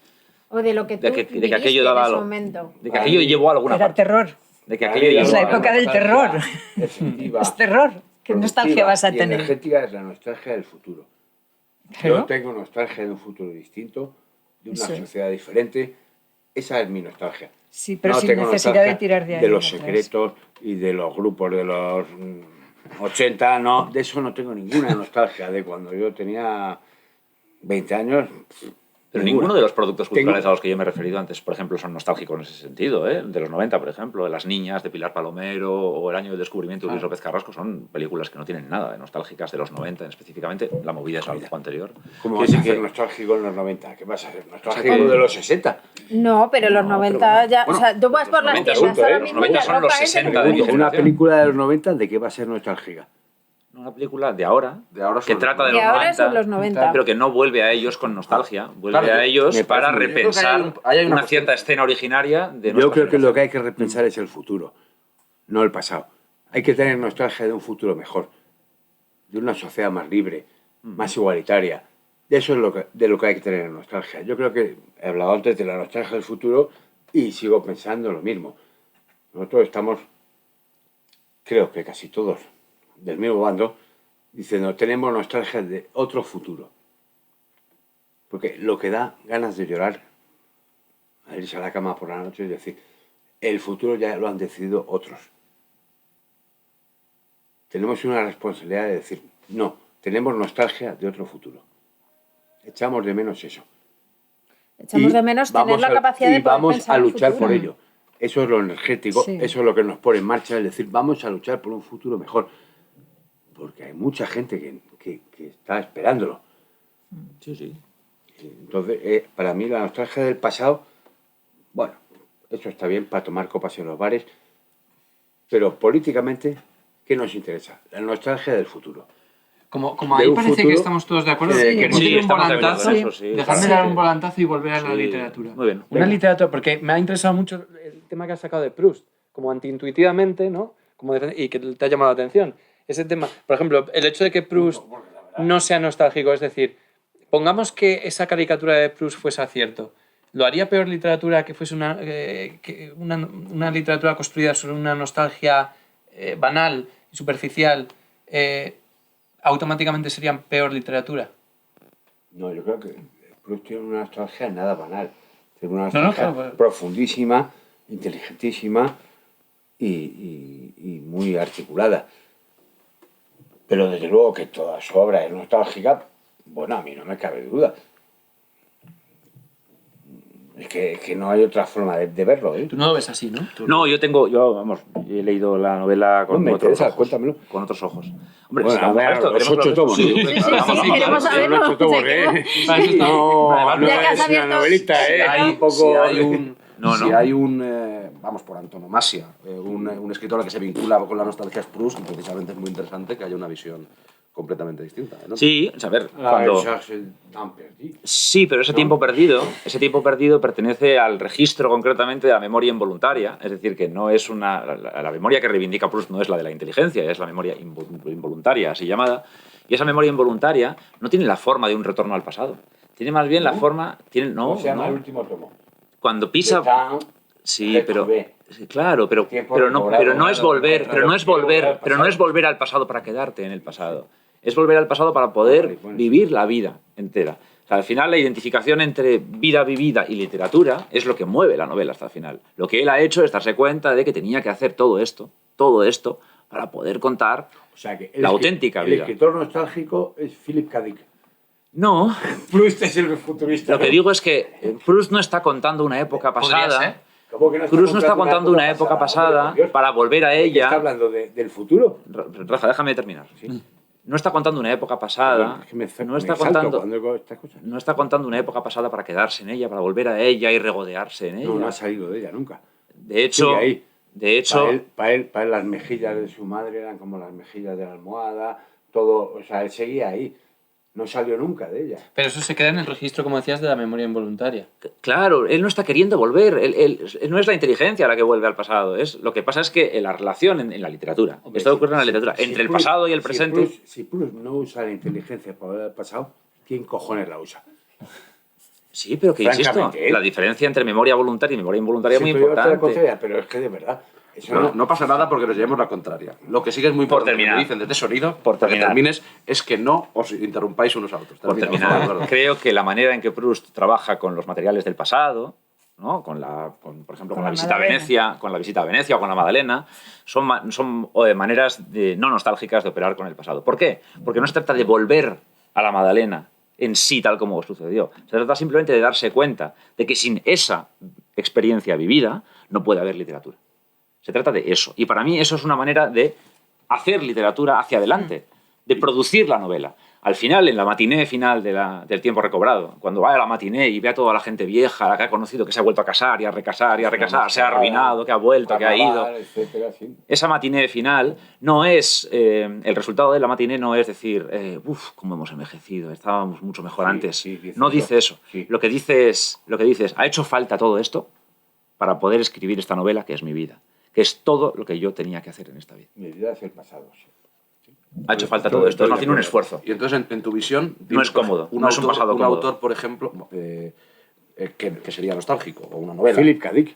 O de lo que tú de que aquello daba algo, de que aquello llevó a alguna parte. Era terror. De que aquello es la época del terror. Es terror. ¿Qué nostalgia vas a tener? Energética es la nostalgia del futuro. ¿Pero? Yo tengo nostalgia de un futuro distinto, de una sociedad diferente. Esa es mi nostalgia. Sí, pero sin necesidad de tirar de ahí. De los secretos y de los grupos de los 80, no, de eso no tengo ninguna nostalgia. De cuando yo tenía 20 años... Pero ninguno de los productos culturales a los que yo me he referido antes, por ejemplo, son nostálgicos en ese sentido, ¿eh? De los 90, por ejemplo, Las niñas, de Pilar Palomero, o El año del descubrimiento de Luis López Carrasco, son películas que no tienen nada de nostálgicas de los 90, específicamente. La movida es algo anterior. ¿Cómo vas a hacer nostálgico en los 90? ¿Qué vas a hacer? ¿Nostálgico de los 60? No, pero los 90 ya... Bueno, o sea, tú vas por las tiendas ahora mismo y los 90 son los 60 de mi generación. Una película de los 90, ¿de qué va a ser nostálgica? Una película de ahora que trata de los 90, pero que no vuelve a ellos con nostalgia, vuelve a ellos para repensar una cierta escena originaria de Yo creo que lo que hay que repensar es el futuro, no el pasado. Hay que tener nostalgia de un futuro mejor, de una sociedad más libre, más igualitaria. De eso es de lo que hay que tener nostalgia. Yo creo que he hablado antes de la nostalgia del futuro y sigo pensando lo mismo. Nosotros estamos, creo que casi todos, del mismo bando, diciendo tenemos nostalgia de otro futuro. Porque lo que da ganas de llorar al irse a la cama por la noche es decir, el futuro ya lo han decidido otros. Tenemos una responsabilidad de decir, no, tenemos nostalgia de otro futuro. Echamos de menos eso. Echamos de menos tener la capacidad de poder vamos pensar a luchar el futuro. por ello. Eso es lo energético, eso es lo que nos pone en marcha, es decir, vamos a luchar por un futuro mejor. Porque hay mucha gente que está esperándolo. Sí, sí. Entonces, para mí la nostalgia del pasado, bueno, eso está bien para tomar copas en los bares, pero políticamente, ¿qué nos interesa? La nostalgia del futuro. Como ahí parece que estamos todos de acuerdo, que no tiene un volantazo, dejarme dar un volantazo y volver a la literatura. Muy bien. Una literatura, porque me ha interesado mucho el tema que has sacado de Proust, como antiintuitivamente, ¿no? Y que te ha llamado la atención. Ese tema, por ejemplo, el hecho de que Proust no sea nostálgico, es decir, pongamos que esa caricatura de Proust fuese acierto, ¿lo haría peor literatura que fuese una literatura construida sobre una nostalgia banal y superficial? ¿Automáticamente serían peor literatura? No, yo creo que Proust tiene una nostalgia nada banal. Tiene una nostalgia profundísima, inteligentísima y muy articulada. Pero desde luego que toda su obra es nostálgica, bueno, a mí no me cabe duda. Es que no hay otra forma de verlo, ¿eh? Tú no lo ves así, ¿no? No, yo he leído la novela con otros ojos. Cuéntamelo. Con otros ojos. Hombre, bueno, a ver, los 8 tomos. Sí, queremos saberlo. Los 8 tomos, ¿eh? No es una novelita, ¿eh? Si hay un, vamos, por antonomasia, un escritor al que se vincula con la nostalgia es Proust, y precisamente es muy interesante que haya una visión completamente distinta. ¿No? Sí, a ver, La cuando... Versace tan perdido. Sí, pero ese tiempo perdido pertenece al registro concretamente de la memoria involuntaria, es decir, que no es la memoria que reivindica Proust no es la de la inteligencia, es la memoria involuntaria, así llamada, y esa memoria involuntaria no tiene la forma de un retorno al pasado, tiene más bien la forma, no, Se llama no. el último tomo. Cuando pisa, De Tan sí, pero Retrouvé. sí, claro, pero no es volver al pasado para quedarte en el pasado, es volver al pasado para poder vivir la vida entera. O sea, al final la identificación entre vida vivida y literatura es lo que mueve la novela hasta el final. Lo que él ha hecho es darse cuenta de que tenía que hacer todo esto, para poder contar O sea que la auténtica vida. El escritor nostálgico es Philip K. Dick. No, Proust es el futurista. lo que digo es que Proust no está contando una época Podría pasada. ser. ¿Cómo que no Proust no está contando una época pasada Hombre, por Dios. para volver a ¿De qué ella. está hablando del futuro? Rafa, déjame terminar. No está contando una época pasada. Es que me No está exalto contando. cuando oigo estas cosas. No está contando una época pasada para quedarse en ella, para volver a ella y regodearse en ella. No ha salido de ella nunca. De hecho, Sigue ahí. de hecho, Para él las mejillas de su madre eran como las mejillas de la almohada, todo, o sea, él seguía ahí. No salió nunca de ella. Pero eso se queda en el registro, como decías, de la memoria involuntaria. claro, él no está queriendo volver. Él no es la inteligencia la que vuelve al pasado. Lo que pasa es que la relación en la literatura, Hombre, esto ocurre en la literatura, si entre el Proust- pasado y el presente. Si Proust no usa la inteligencia para volver al pasado, ¿quién cojones la usa? Sí, pero que insisto, Francamente, ¿eh? la diferencia entre memoria voluntaria y memoria involuntaria es muy Siempre lleva toda la importante. contraria, pero es que de verdad, eso No pasa nada porque nos llevemos la contraria. Lo que sí que es muy Por importante, terminar. como dicen desde sonido, Por para que terminar. termines, es que no os interrumpáis unos a otros. Por Termina, terminar, favor, creo que la manera en que Proust trabaja con los materiales del pasado, ¿no? Por ejemplo, con la visita a Madalena. Venecia, o con la Madalena, son maneras no nostálgicas de operar con el pasado. ¿Por qué? Porque no se trata de volver a la Madalena en sí tal como sucedió. Se trata simplemente de darse cuenta de que sin esa experiencia vivida no puede haber literatura. Se trata de eso. Y para mí eso es una manera de hacer literatura hacia adelante, de producir la novela. Al final, en la matiné final del tiempo recobrado, cuando va a la matiné y ve a toda la gente vieja, la que ha conocido, que se ha vuelto a casar y a recasar y a recasar, se ha arruinado, que ha vuelto, que ha ido. Etcétera, sí. Esa matiné final no es... el resultado de la matiné no es decir, cómo hemos envejecido, estábamos mucho mejor Sí, antes. sí, dice No eso. dice eso. Sí. Lo que dice es, ¿ha hecho falta todo esto para poder escribir esta novela que es mi vida? Que es todo lo que yo tenía que hacer en esta vida. Mi vida es el pasado, sí. Ha hecho falta todo esto, no tiene un esfuerzo. Y entonces, en tu visión... No es cómodo, no es un pasado un cómodo. autor, por ejemplo, que sería nostálgico, o una novela. Philip K. Dick.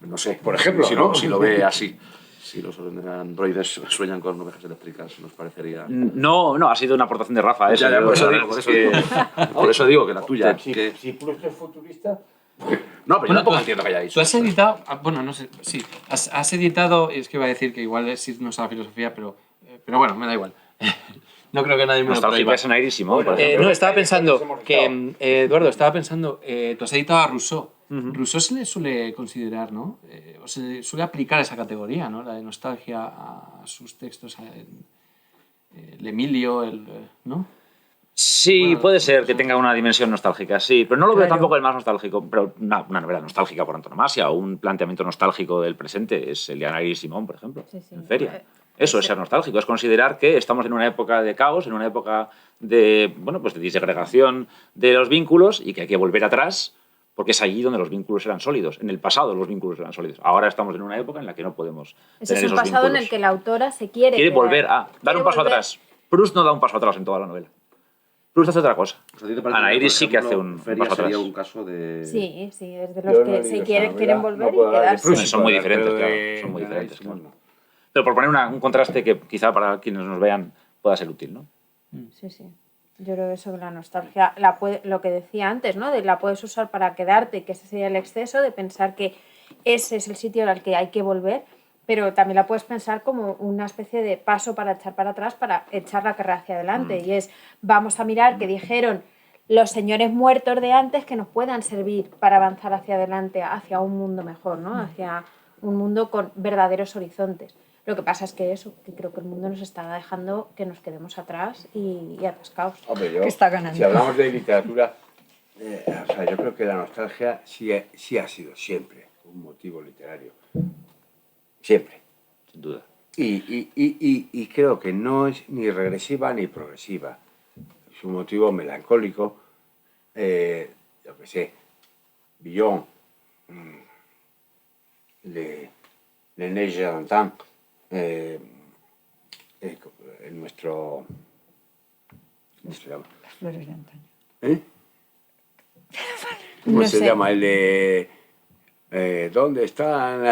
No sé, Por ejemplo, si, ¿no? si lo ve así. Si los androides sueñan con ovejas eléctricas, nos parecería... No, ha sido una aportación de Rafa. Ya, por eso digo, por eso digo que la tuya... Si, que- si Proust es futurista, No, pero yo tampoco entiendo que haya dicho Tú has eso. editado, bueno, no sé, sí, has editado, es que iba a decir que igual es irnos a la filosofía, pero bueno, me da igual. No creo que nadie me lo Nostálgico prohíba. es en Aire y Simón, por ejemplo. No, estaba pensando hemos que, Eduardo, tú has editado a Rousseau. Rousseau se le suele considerar, ¿no? O se suele aplicar esa categoría, ¿no? La de nostalgia a sus textos, el Emilio, ¿no? Sí, Bueno, puede ser que tenga una dimensión nostálgica, sí, pero no lo veo Claro. tampoco el más nostálgico, pero una novela nostálgica por antonomasia o un planteamiento nostálgico del presente es el de Ana y Simón, por ejemplo, Sí, sí. en Feria. Eso es ser nostálgico, es considerar que estamos en una época de caos, en una época de, de disgregación de los vínculos y que hay que volver atrás porque es allí donde los vínculos eran sólidos. En el pasado los vínculos eran sólidos. Ahora estamos en una época en la que no podemos Ese tener es un esos pasado en vínculos. el que la autora se quiere Quiere quedar. volver a dar Quiere un paso volver- atrás. Proust no da un paso atrás en toda la novela. Proust hace otra cosa. O sea, ¿a ti te parece Ana que, por Iris sí que hace ejemplo, un Feria paso sería atrás. un caso de... Sí, sí, es de yo los no que he se leído quieren, esa quieren novela, volver no puedo y hablar de quedarse. Proust, Son muy puedo hablar, diferentes, pero claro, son muy de diferentes, Simón claro. no. Pero por poner un contraste que quizá para quienes nos vean pueda ser útil, ¿no? Sí, sí. Yo creo que eso, la nostalgia, lo que decía antes, ¿no? La puedes usar para quedarte, que ese sería el exceso, de pensar que ese es el sitio al que hay que volver, pero también la puedes pensar como una especie de paso para echar para atrás, para echar la carrera hacia adelante. Y es, vamos a mirar qué dijeron los señores muertos de antes que nos puedan servir para avanzar hacia adelante, hacia un mundo mejor, ¿no? Hacia un mundo con verdaderos horizontes. Lo que pasa es que que creo que el mundo nos está dejando que nos quedemos atrás y atascados. Hombre, yo, Que está ganando. si hablamos de literatura, o sea, yo creo que la nostalgia sí ha sido siempre un motivo literario. Siempre. Sin duda. Y creo que no es ni regresiva ni progresiva. Es un motivo melancólico, yo qué sé, Villon, Le Neige d'Antan, nuestro... ¿Cómo se llama? Las flores de antaño. ¿Cómo No se sé. llama? El de... ¿Dónde están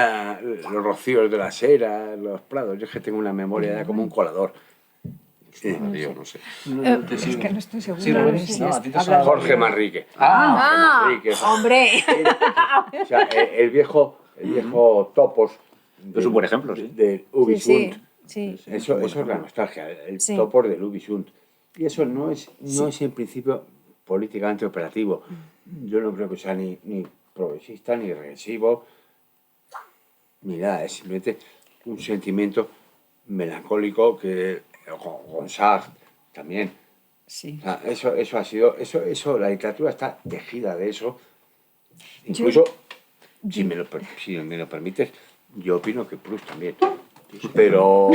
los rocíos de la Sera, los prados? Yo es que tengo una memoria ya como un colador. Sí. Yo no sé. Es que no estoy segura Sí, de Rubén, si no, es- a ti te habla de- Jorge Manrique. Ah, Manrique. hombre. O sea, el viejo Topos. Es un buen ejemplo, sí. Del Ubisunt. Sí. Eso es la nostalgia, el Sí. Topos del Ubisunt. Y eso no es en principio políticamente operativo. Yo no creo que sea ni progresista, ni regresivo, ni nada. Es simplemente un sentimiento melancólico que con Sartre también. Sí. O sea, eso ha sido, la literatura está tejida de eso. Incluso, si me lo permites, yo opino que Proust también. Pero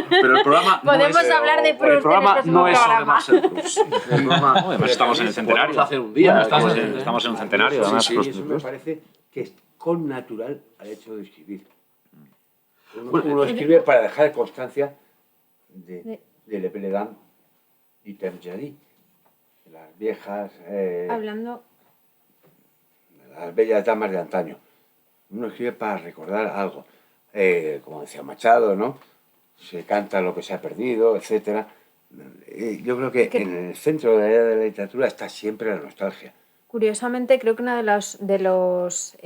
Pero el programa Podemos hablar de Proust el programa en el no próximo es sobre programa. Marcel Proust. El programa, Además, estamos en el centenario. podemos hacer un día. Bueno, Estamos en un centenario, además. sí, Proust. eso me parece que es connatural al hecho de escribir. Bueno, Uno escribe para dejar constancia de Le Pélédan y Terjadi, las viejas, Hablando. las bellas damas de antaño. Uno escribe para recordar algo. Como decía Machado, ¿no? Se canta lo que se ha perdido, etc. Yo creo que en el centro de la literatura está siempre la nostalgia. Curiosamente, creo que uno de los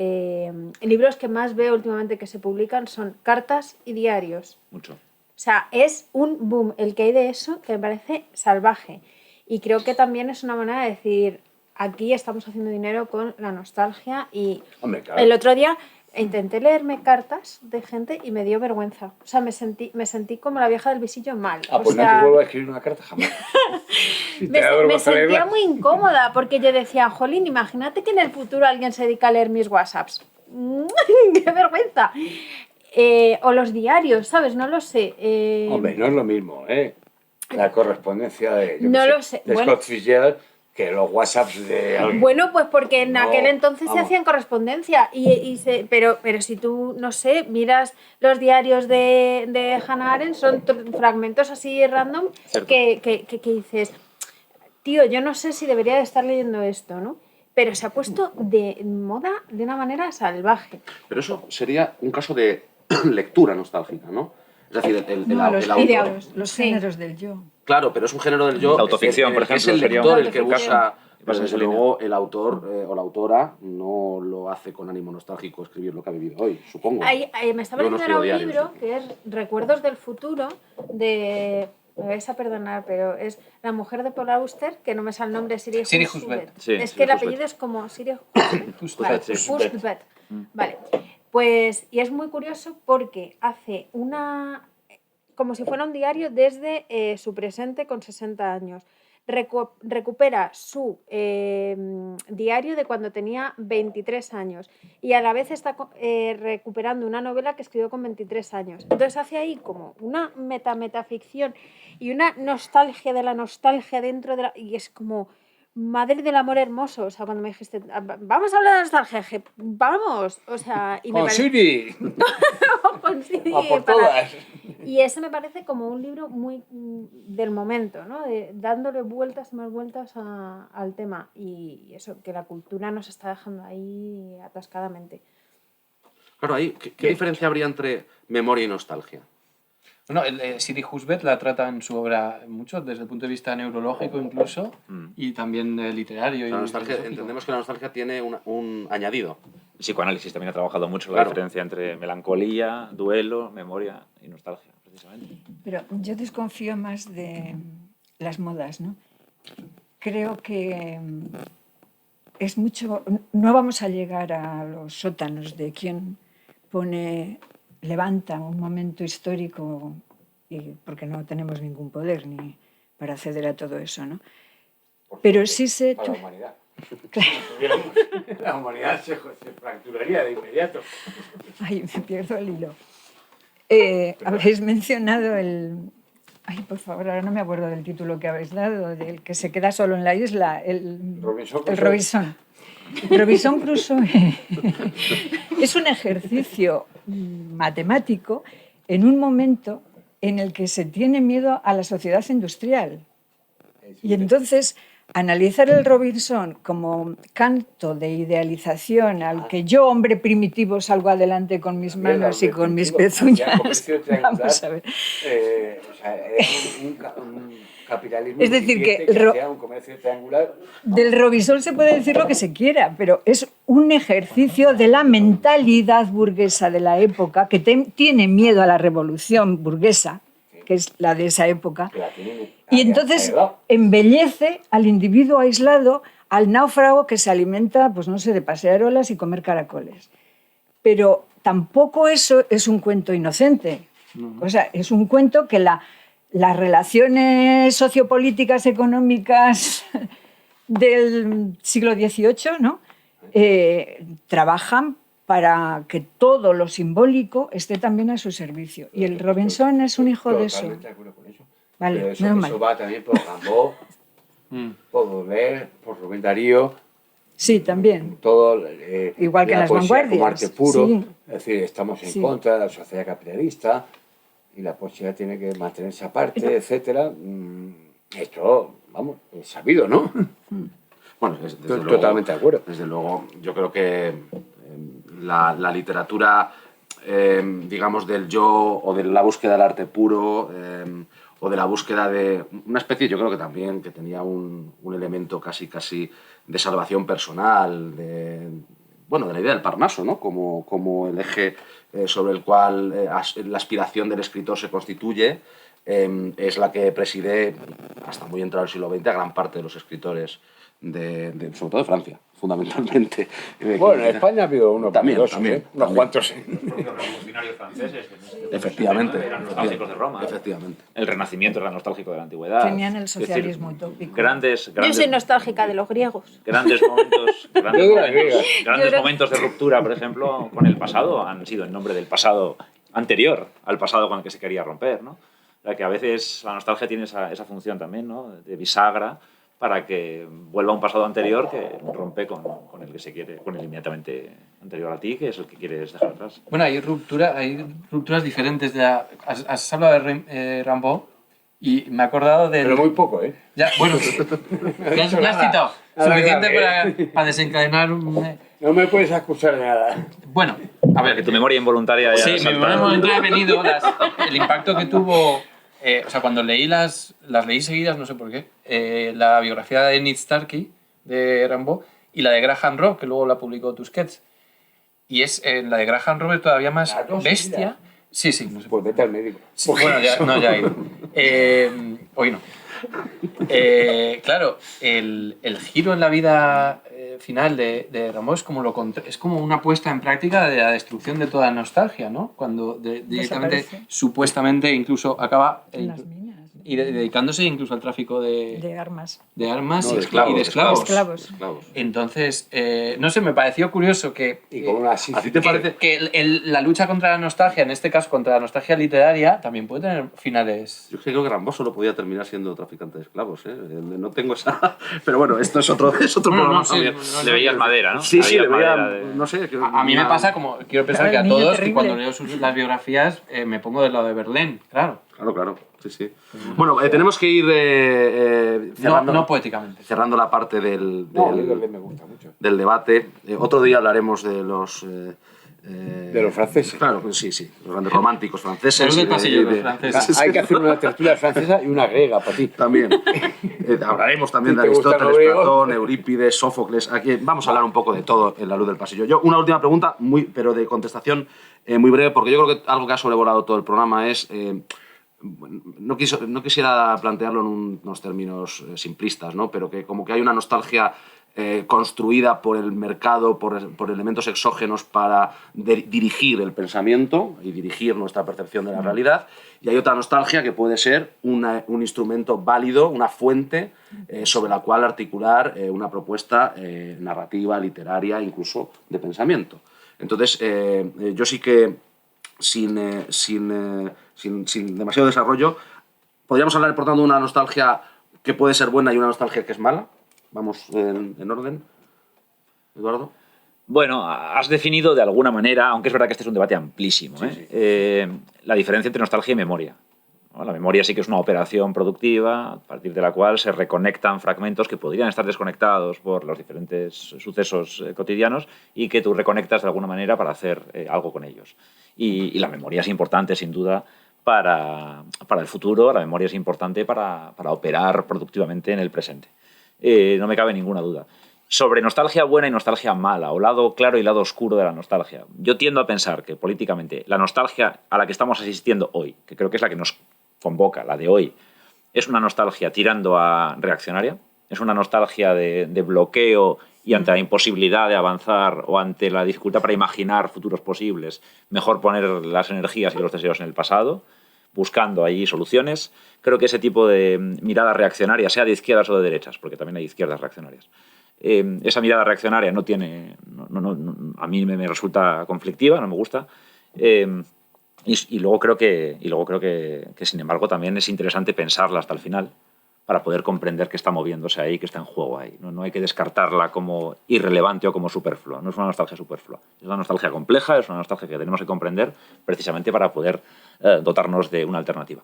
libros que más veo últimamente que se publican son cartas y diarios. Mucho. O sea, es un boom el que hay de eso que me parece salvaje. Y creo que también es una manera de decir, aquí estamos haciendo dinero con la nostalgia. Y Hombre, claro. el otro día intenté leerme cartas de gente y me dio vergüenza. O sea, me sentí como la vieja del visillo mal. Pues o sea, no te vuelvo a escribir una carta jamás. Si te da me vergüenza sentía leerla. muy incómoda porque yo decía, jolín, imagínate que en el futuro alguien se dedica a leer mis WhatsApps. ¡Qué vergüenza! O los diarios, ¿sabes? No lo sé. Hombre, no es lo mismo, ¿eh? La correspondencia de, yo No qué lo sé. de Bueno. Scott Fitzgerald que los WhatsApps de alguien. Bueno, pues porque en No, aquel entonces se vamos. hacían correspondencia. Pero si tú, no sé, miras los diarios de Hannah Arendt, son fragmentos así random Cierto. que dices, tío, yo no sé si debería de estar leyendo esto, ¿no? Pero se ha puesto de moda de una manera salvaje. Pero eso sería un caso de lectura nostálgica, ¿no? Es decir, No, los el autor. géneros, los Sí. géneros del yo. Claro, pero es un género del yo. La autoficción, en el por que es ejemplo, el sería lector un el que caso. busca. Pero Pasa desde esa línea. luego el autor o la autora no lo hace con ánimo nostálgico escribir lo que ha vivido hoy, supongo. Me estaba Yo no leyendo ahora un escribo diarios. libro que es Recuerdos del futuro de... Me vais a perdonar, pero es la mujer de Paul Auster, que no me sale el nombre, Siri Siri Hustvedt. Hustvedt. Sí, Es Siri que el Hustvedt. apellido es como Siri Hustvedt, sí. Hustvedt. Vale, pues, y es muy curioso porque hace como si fuera un diario desde su presente con 60 años. Recupera su diario de cuando tenía 23 años y a la vez está recuperando una novela que escribió con 23 años. Entonces hace ahí como una metaficción y una nostalgia de la nostalgia dentro de la... Y es como... Madre del amor hermoso, o sea, cuando me dijiste, vamos a hablar de nostalgia, dije, vamos, o sea, y me ¡Con parece... Siri! Con Siri ¡A por para- todas! Y ese me parece como un libro muy del momento, ¿no? Dándole vueltas y más vueltas al tema. Y eso, que la cultura nos está dejando ahí atascadamente. Claro, ahí, ¿qué diferencia habría entre memoria y nostalgia? Bueno, Siri Hustvedt la trata en su obra mucho, desde el punto de vista neurológico incluso, y también literario. La y nostalgia, filosófico. entendemos que la nostalgia tiene un añadido. El psicoanálisis también ha trabajado mucho la Claro. diferencia entre melancolía, duelo, memoria y nostalgia, precisamente. Pero yo desconfío más de las modas, ¿no? Creo que es mucho... No vamos a llegar a los sótanos de quien levanta un momento histórico, porque no tenemos ningún poder ni para acceder a todo eso, ¿no? Pero sí sé... Para la humanidad. La humanidad se fracturaría de inmediato. Ay, me pierdo el hilo. Habéis mencionado el... Ay, por favor, ahora no me acuerdo del título que habéis dado, del que se queda solo en la isla, el Robinson. Robinson Crusoe es un ejercicio matemático en un momento en el que se tiene miedo a la sociedad industrial. Y entonces, analizar el Robinson como canto de idealización al que yo, hombre primitivo, salgo adelante con mis manos y con mis pezuñas. Vamos a ver. Un capitalismo es decir, que un comercio triangular. Del Robinson se puede decir lo que se quiera, pero es un ejercicio de la mentalidad burguesa de la época que tiene miedo a la revolución burguesa, que es la de esa época, y entonces embellece al individuo aislado, al náufrago que se alimenta, pues no sé, de pasear olas y comer caracoles. Pero tampoco eso es un cuento inocente. O sea, es un cuento que las relaciones sociopolíticas, económicas del siglo XVIII, ¿no? Trabajan para que todo lo simbólico esté también a su servicio. Y el Robinson es un hijo de eso. Totalmente de acuerdo con eso. Vale, pero menos mal. eso va también por Rimbaud, por Baudelaire, por Rubén Darío. Sí, también. Todo, igual que en las vanguardias. Como arte puro. Sí. Es decir, estamos en contra de la sociedad capitalista y la poesía tiene que mantenerse aparte, etc. Esto, vamos, es sabido, ¿no? Bueno, desde luego, totalmente de acuerdo. Desde luego, yo creo que la literatura, digamos, del yo o de la búsqueda del arte puro o de la búsqueda de una especie, yo creo que también que tenía un elemento casi de salvación personal, de la idea del Parnaso, ¿no? Como el eje sobre el cual la aspiración del escritor se constituye, es la que preside, hasta muy entrado el siglo XX, a gran parte de los escritores, sobre todo de Francia, fundamentalmente. Bueno, en España ha habido unos también, unos cuantos. Los revolucionarios franceses. Efectivamente. Eran nostálgicos de Roma. Efectivamente. El Renacimiento era nostálgico de la antigüedad. Tenían el socialismo utópico. Grandes, Yo soy nostálgica de los griegos. Grandes momentos de ruptura, por ejemplo, con el pasado han sido en nombre del pasado anterior al pasado con el que se quería romper, ¿no? O sea, que a veces la nostalgia tiene esa función también, ¿no? De bisagra, para que vuelva a un pasado anterior que rompe con el que se quiere, con el inmediatamente anterior a ti, que es el que quieres dejar atrás. Bueno, hay rupturas diferentes. Has hablado de Rimbaud y me he acordado de... Pero muy poco, ¿eh? Ya, bueno, me has citado. Suficiente para desencadenar un... No me puedes acusar de nada. Bueno, a ver... Que tu memoria involuntaria ya... Sí, mi memoria involuntaria ha venido. El impacto que tuvo... o sea, cuando leí las leí seguidas, no sé por qué, la biografía de Enid Starkey, de Rimbaud, y la de Graham Robb, que luego la publicó Tusquets. Y es la de Graham Robb todavía más bestia. Sí, no sé. Pues vete al médico. Sí, bueno, ya he ido. Hoy no. Claro, el giro en la vida final de Rimbaud es como una puesta en práctica de la destrucción de toda nostalgia, ¿no? Cuando directamente, supuestamente, incluso acaba En las minas. y dedicándose incluso al tráfico De armas. de armas No, de esclavos, y de esclavos. Esclavos. Entonces, no sé, me pareció curioso que... Y con una ¿A ti te parece? que la lucha contra la nostalgia, en este caso contra la nostalgia literaria, también puede tener finales... Yo creo que Rimbaud solo podía terminar siendo traficante de esclavos, ¿eh? No tengo esa... Pero bueno, esto es otro programa sí, también. Le veías madera, ¿no? Sí, le veía, madera de... no sé... A mí me pasa como, quiero pensar que a El niño todos, que terrible. cuando leo las biografías me pongo del lado de Verlaine, claro. Claro, sí. Bueno, tenemos que ir No poéticamente. cerrando la parte del me gusta mucho. debate. Otro día hablaremos de los... De los franceses. Claro, sí, los grandes románticos franceses. Los del y pasillo, los franceses. Hay que hacer una tertulia francesa y una griega para ti. También. Hablaremos también Si de te gustan Aristóteles, los griegos. Platón, Eurípides, Sófocles. Aquí vamos a hablar un poco de todo en la luz del pasillo. Yo, una última pregunta, pero de contestación muy breve, porque yo creo que algo que ha sobrevolado todo el programa es... no quisiera plantearlo en unos términos simplistas, ¿no? Pero que como que hay una nostalgia construida por el mercado, por elementos exógenos para dirigir el pensamiento y dirigir nuestra percepción de la realidad, y hay otra nostalgia que puede ser un instrumento válido, una fuente sobre la cual articular una propuesta narrativa, literaria, incluso de pensamiento. Entonces, yo sí que sin demasiado desarrollo. Podríamos hablar, por tanto, de una nostalgia que puede ser buena y una nostalgia que es mala. Vamos en orden. Eduardo. Bueno, has definido de alguna manera, aunque es verdad que este es un debate amplísimo, la diferencia entre nostalgia y memoria. ¿No? La memoria sí que es una operación productiva a partir de la cual se reconectan fragmentos que podrían estar desconectados por los diferentes sucesos cotidianos y que tú reconectas de alguna manera para hacer algo con ellos. Y la memoria es importante, sin duda, para el futuro. La memoria es importante para operar productivamente en el presente. No me cabe ninguna duda. Sobre nostalgia buena y nostalgia mala, o lado claro y lado oscuro de la nostalgia. Yo tiendo a pensar que políticamente la nostalgia a la que estamos asistiendo hoy, que creo que es la que nos convoca, la de hoy, es una nostalgia tirando a reaccionaria, es una nostalgia de bloqueo y ante la imposibilidad de avanzar o ante la dificultad para imaginar futuros posibles, mejor poner las energías y los deseos en el pasado, buscando allí soluciones. Creo que ese tipo de mirada reaccionaria, sea de izquierdas o de derechas, porque también hay izquierdas reaccionarias, esa mirada reaccionaria no tiene, a mí me resulta conflictiva, no me gusta. Y luego creo que, sin embargo, también es interesante pensarla hasta el final para poder comprender qué está moviéndose ahí, qué está en juego ahí. No hay que descartarla como irrelevante o como superflua. No es una nostalgia superflua. Es una nostalgia compleja, es una nostalgia que tenemos que comprender precisamente para poder dotarnos de una alternativa.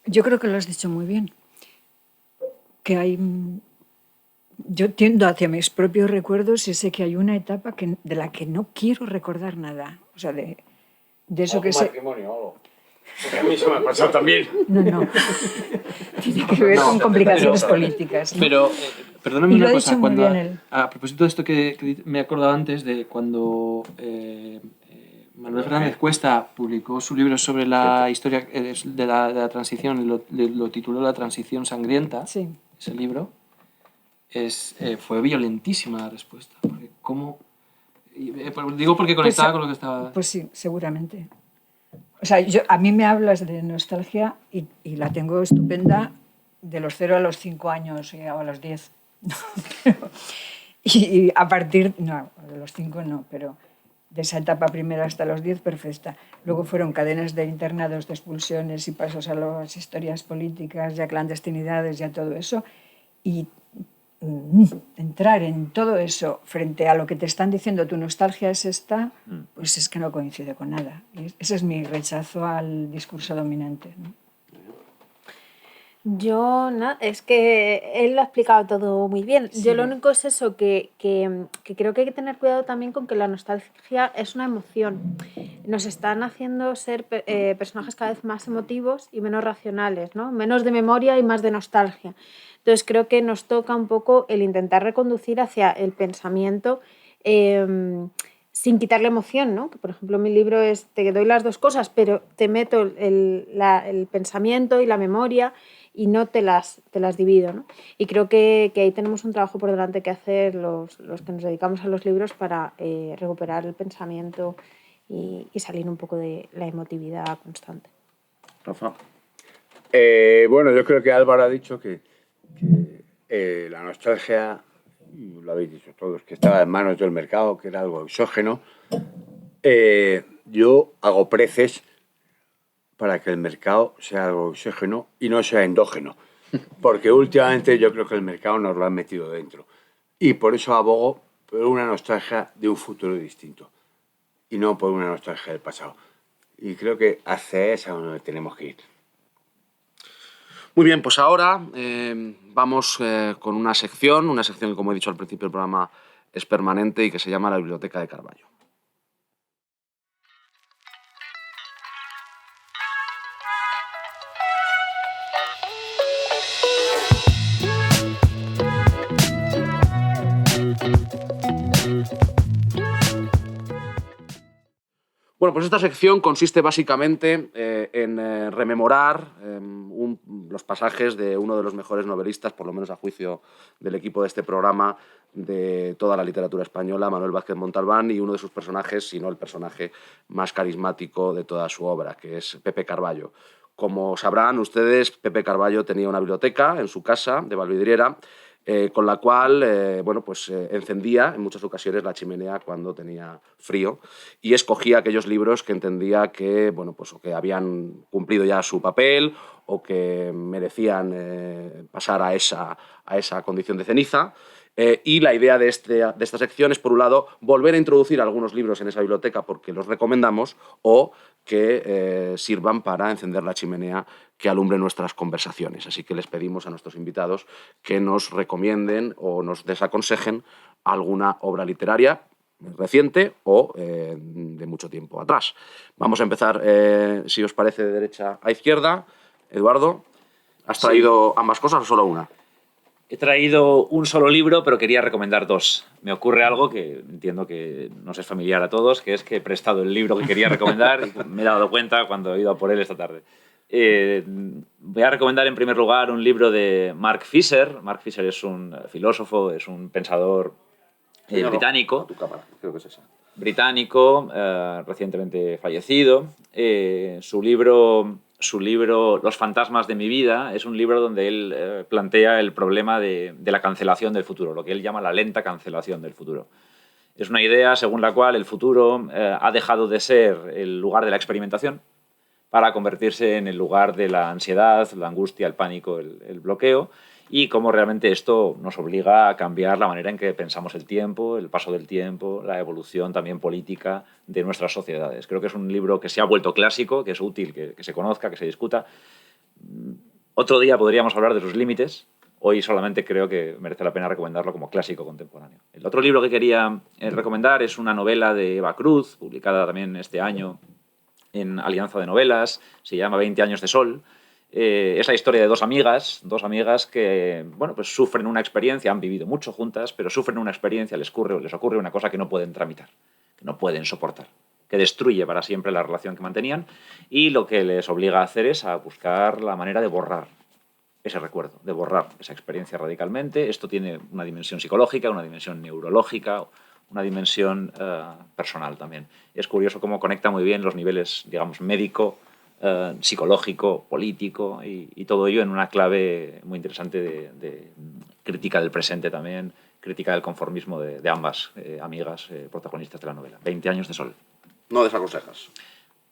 Yo creo que lo has dicho muy bien. Que hay... Yo tiendo hacia mis propios recuerdos y sé que hay una etapa de la que no quiero recordar nada. O sea, de eso que sé... Matrimonio, porque a mí eso me ha pasado también. No. Tiene que ver con complicaciones políticas, ¿no? Pero, perdóname Y lo una ha cosa. dicho muy bien él. A propósito de esto que me he acordado antes, de cuando Manuel Fernández Cuesta publicó su libro sobre la historia de la transición, lo tituló La transición sangrienta, Sí. ese libro, fue violentísima la respuesta. Porque digo porque conectaba con lo que estaba... Pues sí, seguramente. O sea, a mí me hablas de nostalgia y la tengo estupenda de los 0 a los 5 años o a los 10. Y a partir... No, de los 5 no, pero de esa etapa primera hasta los 10, perfecta. Luego fueron cadenas de internados, de expulsiones y pasos a las historias políticas, ya clandestinidades, ya todo eso. Y entrar en todo eso frente a lo que te están diciendo tu nostalgia es esta, pues es que no coincide con nada. Y ese es mi rechazo al discurso dominante, ¿no? Yo, es que él lo ha explicado todo muy bien. Sí. Yo lo único es eso, que creo que hay que tener cuidado también con que la nostalgia es una emoción. Nos están haciendo ser personajes cada vez más emotivos y menos racionales, ¿no? Menos de memoria y más de nostalgia. Entonces creo que nos toca un poco el intentar reconducir hacia el pensamiento sin quitarle emoción, ¿no? Que por ejemplo mi libro es, te doy las dos cosas, pero te meto el pensamiento y la memoria y no te las divido, ¿no? Y creo que ahí tenemos un trabajo por delante que hacer los que nos dedicamos a los libros para recuperar el pensamiento y salir un poco de la emotividad constante. Rafa. Bueno, yo creo que Álvaro ha dicho que la nostalgia, lo habéis dicho todos, que estaba en manos del mercado, que era algo exógeno. Yo hago preces para que el mercado sea algo exógeno y no sea endógeno, porque últimamente yo creo que el mercado nos lo ha metido dentro. Y por eso abogo por una nostalgia de un futuro distinto y no por una nostalgia del pasado. Y creo que hacia esa es donde tenemos que ir. Muy bien, pues ahora vamos con una sección que, como he dicho al principio del programa, es permanente y que se llama la Biblioteca de Carballo. Bueno, pues esta sección consiste básicamente en rememorar los pasajes de uno de los mejores novelistas, por lo menos a juicio del equipo de este programa, de toda la literatura española, Manuel Vázquez Montalbán, y uno de sus personajes, si no el personaje más carismático de toda su obra, que es Pepe Carballo. Como sabrán ustedes, Pepe Carballo tenía una biblioteca en su casa de Valvidriera, con la cual encendía en muchas ocasiones la chimenea cuando tenía frío y escogía aquellos libros que entendía que, o que habían cumplido ya su papel o que merecían pasar a esa condición de ceniza. Y la idea de esta sección es, por un lado, volver a introducir algunos libros en esa biblioteca porque los recomendamos o que sirvan para encender la chimenea que alumbre nuestras conversaciones. Así que les pedimos a nuestros invitados que nos recomienden o nos desaconsejen alguna obra literaria reciente o de mucho tiempo atrás. Vamos a empezar, si os parece, de derecha a izquierda. Eduardo, ¿has traído ambas cosas o solo una? He traído un solo libro, pero quería recomendar dos. Me ocurre algo que entiendo que nos es familiar a todos, que es que he prestado el libro que quería recomendar y me he dado cuenta cuando he ido a por él esta tarde. Voy a recomendar en primer lugar un libro de Mark Fisher. Mark Fisher es un filósofo, es un pensador británico. Tu cámara, creo que es esa. Británico, recientemente fallecido. Su libro Los fantasmas de mi vida es un libro donde él plantea el problema de la cancelación del futuro, lo que él llama la lenta cancelación del futuro. Es una idea según la cual el futuro ha dejado de ser el lugar de la experimentación para convertirse en el lugar de la ansiedad, la angustia, el pánico, el bloqueo, y cómo realmente esto nos obliga a cambiar la manera en que pensamos el tiempo, el paso del tiempo, la evolución también política de nuestras sociedades. Creo que es un libro que se ha vuelto clásico, que es útil que se conozca, que se discuta. Otro día podríamos hablar de sus límites. Hoy solamente creo que merece la pena recomendarlo como clásico contemporáneo. El otro libro que quería recomendar es una novela de Eva Cruz, publicada también este año en Alianza de Novelas. Se llama 20 años de sol. Es la historia de dos amigas que pues sufren una experiencia, han vivido mucho juntas, pero sufren una experiencia, les ocurre una cosa que no pueden tramitar, que no pueden soportar, que destruye para siempre la relación que mantenían, y lo que les obliga a hacer es a buscar la manera de borrar ese recuerdo, de borrar esa experiencia radicalmente. Esto tiene una dimensión psicológica, una dimensión neurológica, una dimensión personal también. Es curioso cómo conecta muy bien los niveles, digamos, médico, psicológico, político y todo ello en una clave muy interesante de crítica del presente también, crítica del conformismo de ambas amigas protagonistas de la novela. 20 años de sol. No desaconsejas.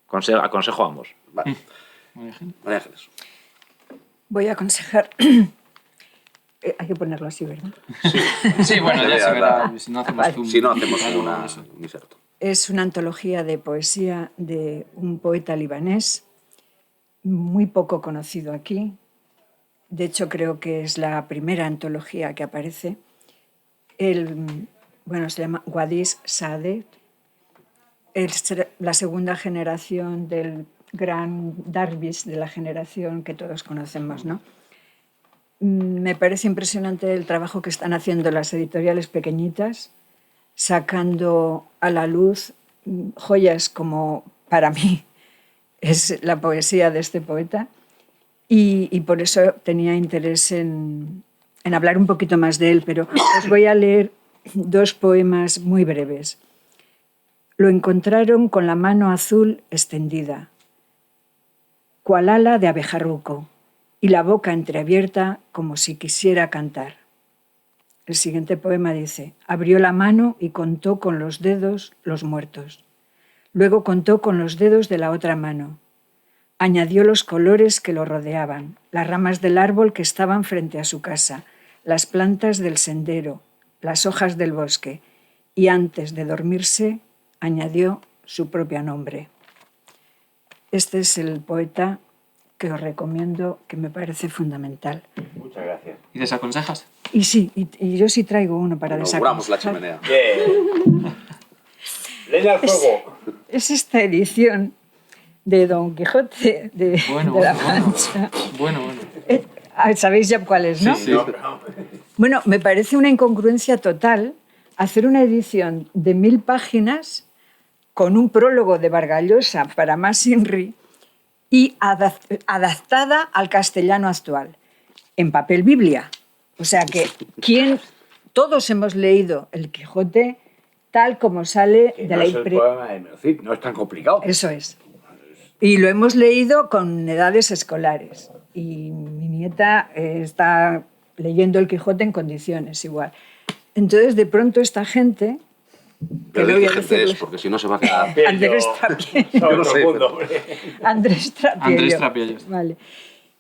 Aconsejo a ambos. Vale. María Ángeles. Voy a aconsejar... hay que ponerlo así, ¿verdad? Sí, bueno, ya se verá. Si no hacemos zoom. Si no hacemos un inserto. Es una antología de poesía de un poeta libanés muy poco conocido aquí. De hecho, creo que es la primera antología que aparece. Se llama Wadis Saadeh. Es la segunda generación del gran Darwish, de la generación que todos conocemos, ¿no? Me parece impresionante el trabajo que están haciendo las editoriales pequeñitas, sacando a la luz joyas como, para mí, es la poesía de este poeta, y por eso tenía interés en hablar un poquito más de él, pero os voy a leer dos poemas muy breves. Lo encontraron con la mano azul extendida, cual ala de abejarruco, y la boca entreabierta como si quisiera cantar. El siguiente poema dice: abrió la mano y contó con los dedos los muertos. Luego contó con los dedos de la otra mano. Añadió los colores que lo rodeaban, las ramas del árbol que estaban frente a su casa, las plantas del sendero, las hojas del bosque, y antes de dormirse añadió su propio nombre. Este es el poeta que os recomiendo, que me parece fundamental. Muchas gracias. ¿Y desaconsejas? Y sí, y yo sí traigo uno para Inauguramos desaconsejar. la chimenea. Leña al fuego. Es esta edición de Don Quijote de la Mancha. Bueno. Sabéis ya cuál es, ¿no? Sí. Bueno, me parece una incongruencia total hacer una edición de 1000 páginas con un prólogo de Vargallosa para Mas Inri y adaptada al castellano actual, en papel Biblia. O sea que todos hemos leído El Quijote tal como sale de la impresión. No es tan complicado. Eso es. Y lo hemos leído con edades escolares. Y mi nieta está leyendo el Quijote en condiciones igual. Entonces, de pronto esta gente... Pero que ¿de voy qué a gente decirlo- es? Porque si no se va a quedar... Andrés Trapiello. Yo no sé, pero- Andrés Trapiello. Andrés Trapiello. Vale.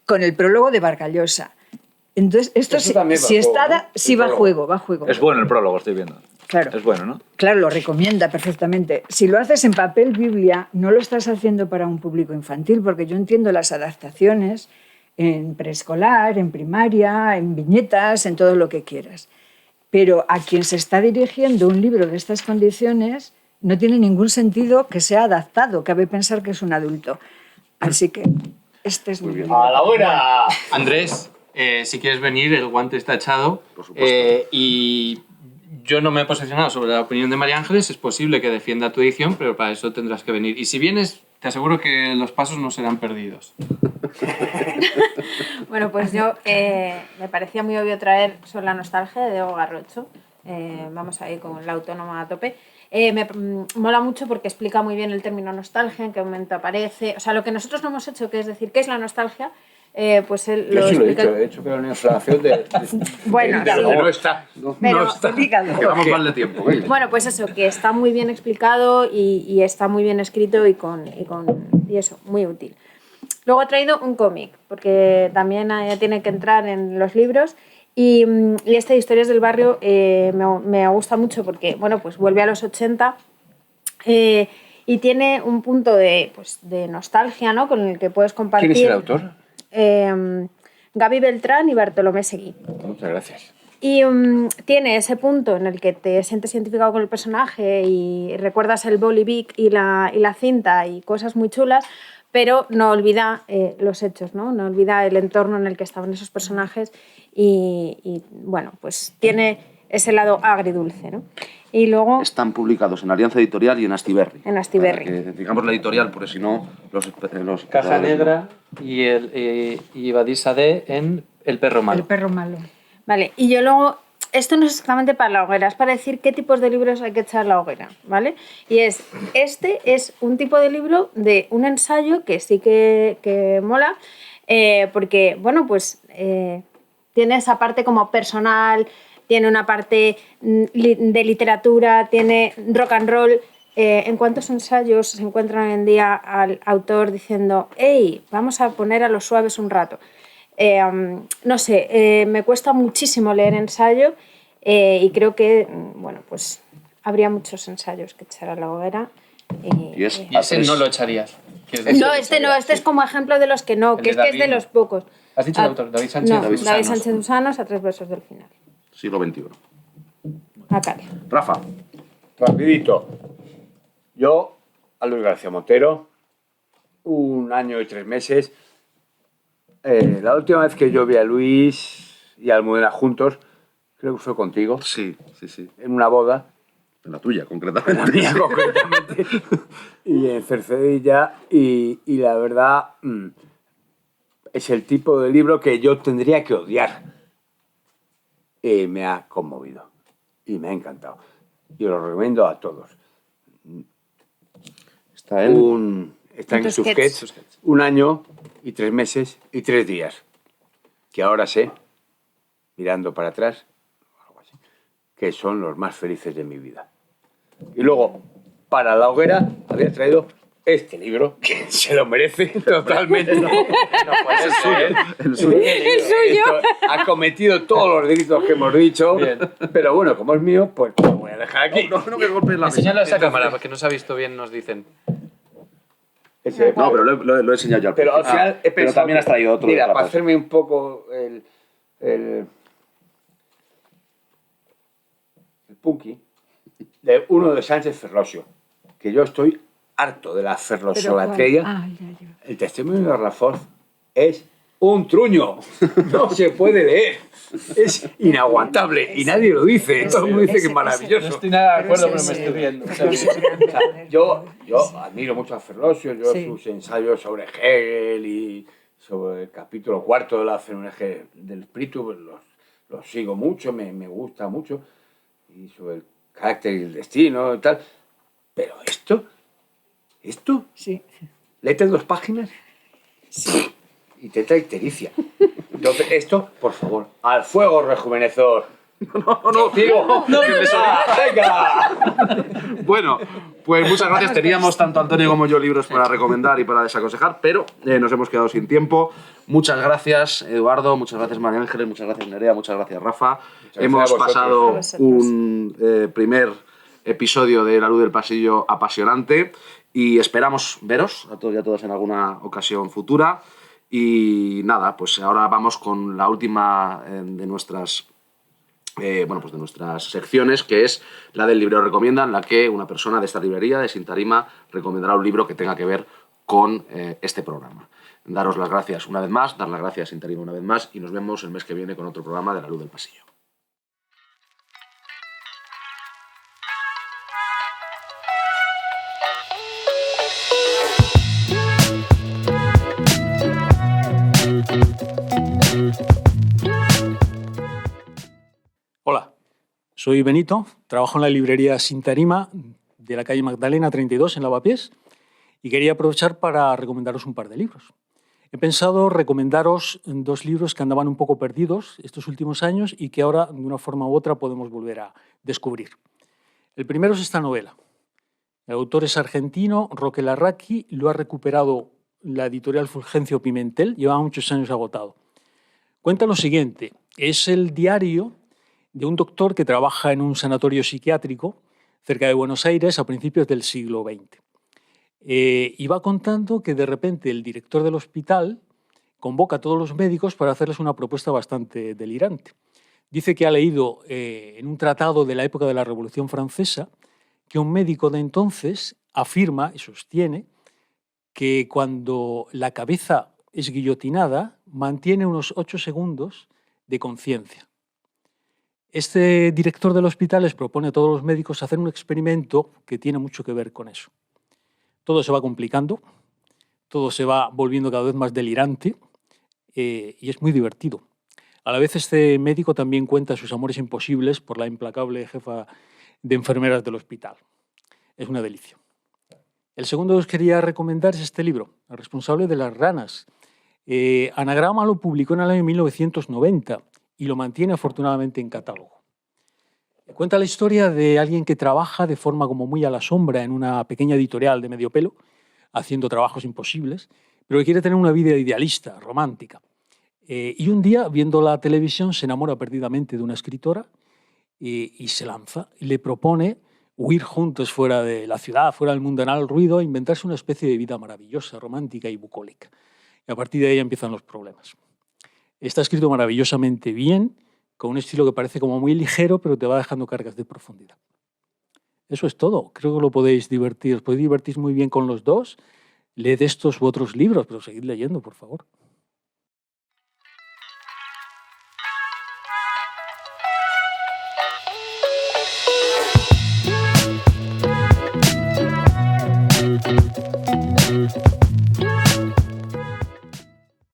Con el prólogo de Vargallosa. Entonces, esto Eso también va si a juego, está... ¿no? Sí, El va a prólogo. juego, va a juego. Es bueno el prólogo, estoy viendo. Claro. Es bueno, ¿no? Claro, lo recomienda perfectamente. Si lo haces en papel Biblia, no lo estás haciendo para un público infantil, porque yo entiendo las adaptaciones en preescolar, en primaria, en viñetas, en todo lo que quieras. Pero a quien se está dirigiendo un libro de estas condiciones, no tiene ningún sentido que sea adaptado. Cabe pensar que es un adulto. Así que este es mi libro. ¡A la buena! Andrés, si quieres venir, el guante está echado. Por supuesto. Y yo no me he posicionado sobre la opinión de María Ángeles. Es posible que defienda tu edición, pero para eso tendrás que venir. Y si vienes, te aseguro que los pasos no serán perdidos. Bueno, pues yo me parecía muy obvio traer sobre la nostalgia de Diego Garrocho. Vamos a ir con la autónoma a tope. Mola mucho porque explica muy bien el término nostalgia, en qué momento aparece. O sea, lo que nosotros no hemos hecho, que es decir, ¿qué es la nostalgia? Pues él Yo lo sí lo he explica. dicho, he hecho que era una inflación de Bueno, de algo sí. que no está. Pero- No está. Quedamos mal de tiempo. venga. Bueno, pues eso, que está muy bien explicado y está muy bien escrito y eso, muy útil. Luego he traído un cómic, porque también tiene que entrar en los libros. Y este de Historias del Barrio me gusta mucho porque, bueno, pues vuelve a los 80 y tiene un punto de nostalgia, ¿no? Con el que puedes compartir. ¿Quién es el autor? Gaby Beltrán y Bartolomé Seguí. Muchas gracias. Y tiene ese punto en el que te sientes identificado con el personaje y recuerdas el boli Bic y la cinta y cosas muy chulas, pero no olvida los hechos, ¿no? No olvida el entorno en el que estaban esos personajes y bueno, pues tiene ese lado agridulce, ¿no? Y luego... Están publicados en Alianza Editorial y en Astiberri. En Astiberri. Para que digamos la editorial, porque si no, los Caja Negra y Badir Sadeh en El Perro Malo. El perro malo. Vale, y yo luego, esto no es exactamente para la hoguera, es para decir qué tipos de libros hay que echar a la hoguera, ¿vale? Y este es un tipo de libro de un ensayo que sí que mola, porque, bueno, pues tiene esa parte como personal, tiene una parte de literatura, tiene rock and roll. ¿En cuántos ensayos se encuentran hoy en día al autor diciendo, hey, vamos a poner a los suaves un rato? No sé, me cuesta muchísimo leer ensayo y creo que, bueno, pues habría muchos ensayos que echar a la hoguera. Y es Y ese no lo echarías. ¿Quieres decir? No, este es como ejemplo de los que no, El que de es de David, los ¿no? pocos. ¿Has dicho el autor? David Sánchez. No, David David Usanos. Sánchez Usanos a 3 versos del final. siglo XXI. Acá. Rafa, Rapidito. Yo, a Luis García Montero, 1 año y 3 meses. La última vez que yo vi a Luis y a Almudena juntos, creo que fue contigo, sí. en una boda, En la tuya, concretamente. la mía concretamente, y en Cercedilla, y la verdad es el tipo de libro que yo tendría que odiar. Me ha conmovido y me ha encantado. Yo lo recomiendo a todos. Está en... Está en Tusquets. Tusquets, 1 año y 3 meses y 3 días. Que ahora sé, mirando para atrás, algo así, que son los más felices de mi vida. Y luego, para la hoguera, había traído este libro, que se lo merece totalmente. No puede ser. El suyo. ¿El suyo? Esto ha cometido todos los delitos que hemos dicho, Bien. pero bueno, como es mío, pues lo voy a dejar aquí. No que golpes la mesa. Enseñalo a esa cámara, porque no se ha visto bien, nos dicen. Ese- No, pero lo he enseñado yo al Pero al principio. final he Pero pensado también que- has traído otro. Mira, de para Rafa. hacerme un poco el punky, de uno de Sánchez Ferlosio, que yo estoy harto de la Pero ferlosolatría. ¿cuál? Ah, ya. El testimonio de Raforth es un truño. No se puede leer. Es inaguantable y nadie lo dice. Todo el mundo dice que es maravilloso. nada de acuerdo, pero me estoy riendo. Yo admiro mucho a Ferlosio, yo Sí. sus ensayos sobre Hegel y sobre el capítulo 4 de la fenomenología del espíritu, pues los sigo mucho, me gusta mucho, y sobre el carácter y el destino y tal. Pero esto, Sí. léete 2 páginas y te trae ictericia. Entonces, esto, por favor, al fuego, rejuvenecedor. No. Digo, venga. Bueno, pues muchas gracias. Teníamos tanto Antonio como yo libros para recomendar y para desaconsejar, pero nos hemos quedado sin tiempo. Muchas gracias, Eduardo. Muchas gracias, María Ángeles. Muchas gracias, Nerea. Muchas gracias, Rafa. Hemos pasado un primer episodio de La Luz del Pasillo apasionante y esperamos veros a todos y a todas en alguna ocasión futura. Y nada, pues ahora vamos con la última de nuestras de nuestras secciones, que es la del Librero Recomienda, en la que una persona de esta librería, de Sin Tarima, recomendará un libro que tenga que ver con este programa. Daros las gracias una vez más, dar las gracias a Sin Tarima una vez más, y nos vemos el mes que viene con otro programa de La Luz del Pasillo. Hola, soy Benito, trabajo en la librería Sin Tarima de la calle Magdalena 32 en Lavapiés y quería aprovechar para recomendaros un par de libros. He pensado recomendaros 2 libros que andaban un poco perdidos estos últimos años y que ahora, de una forma u otra, podemos volver a descubrir. El primero es esta novela. El autor es argentino, Roque Larraqui, lo ha recuperado la editorial Fulgencio Pimentel, llevaba muchos años agotado. Cuenta lo siguiente, es el diario de un doctor que trabaja en un sanatorio psiquiátrico cerca de Buenos Aires a principios del siglo XX. Y va contando que de repente el director del hospital convoca a todos los médicos para hacerles una propuesta bastante delirante. Dice que ha leído en un tratado de la época de la Revolución Francesa que un médico de entonces afirma y sostiene que cuando la cabeza es guillotinada mantiene unos 8 segundos de conciencia. Este director del hospital les propone a todos los médicos hacer un experimento que tiene mucho que ver con eso. Todo se va complicando, todo se va volviendo cada vez más delirante y es muy divertido. A la vez este médico también cuenta sus amores imposibles por la implacable jefa de enfermeras del hospital. Es una delicia. El segundo que os quería recomendar es este libro, El responsable de las ranas. Anagrama lo publicó en el año 1990 y lo mantiene afortunadamente en catálogo. Cuenta la historia de alguien que trabaja de forma como muy a la sombra en una pequeña editorial de medio pelo, haciendo trabajos imposibles, pero que quiere tener una vida idealista, romántica. Y un día, viendo la televisión, se enamora perdidamente de una escritora y se lanza y le propone huir juntos fuera de la ciudad, fuera del mundanal ruido, e inventarse una especie de vida maravillosa, romántica y bucólica. Y a partir de ahí empiezan los problemas. Está escrito maravillosamente bien, con un estilo que parece como muy ligero, pero te va dejando cargas de profundidad. Eso es todo. Creo que lo podéis divertir. Os podéis divertir muy bien con los dos. Leed estos u otros libros, pero seguid leyendo, por favor.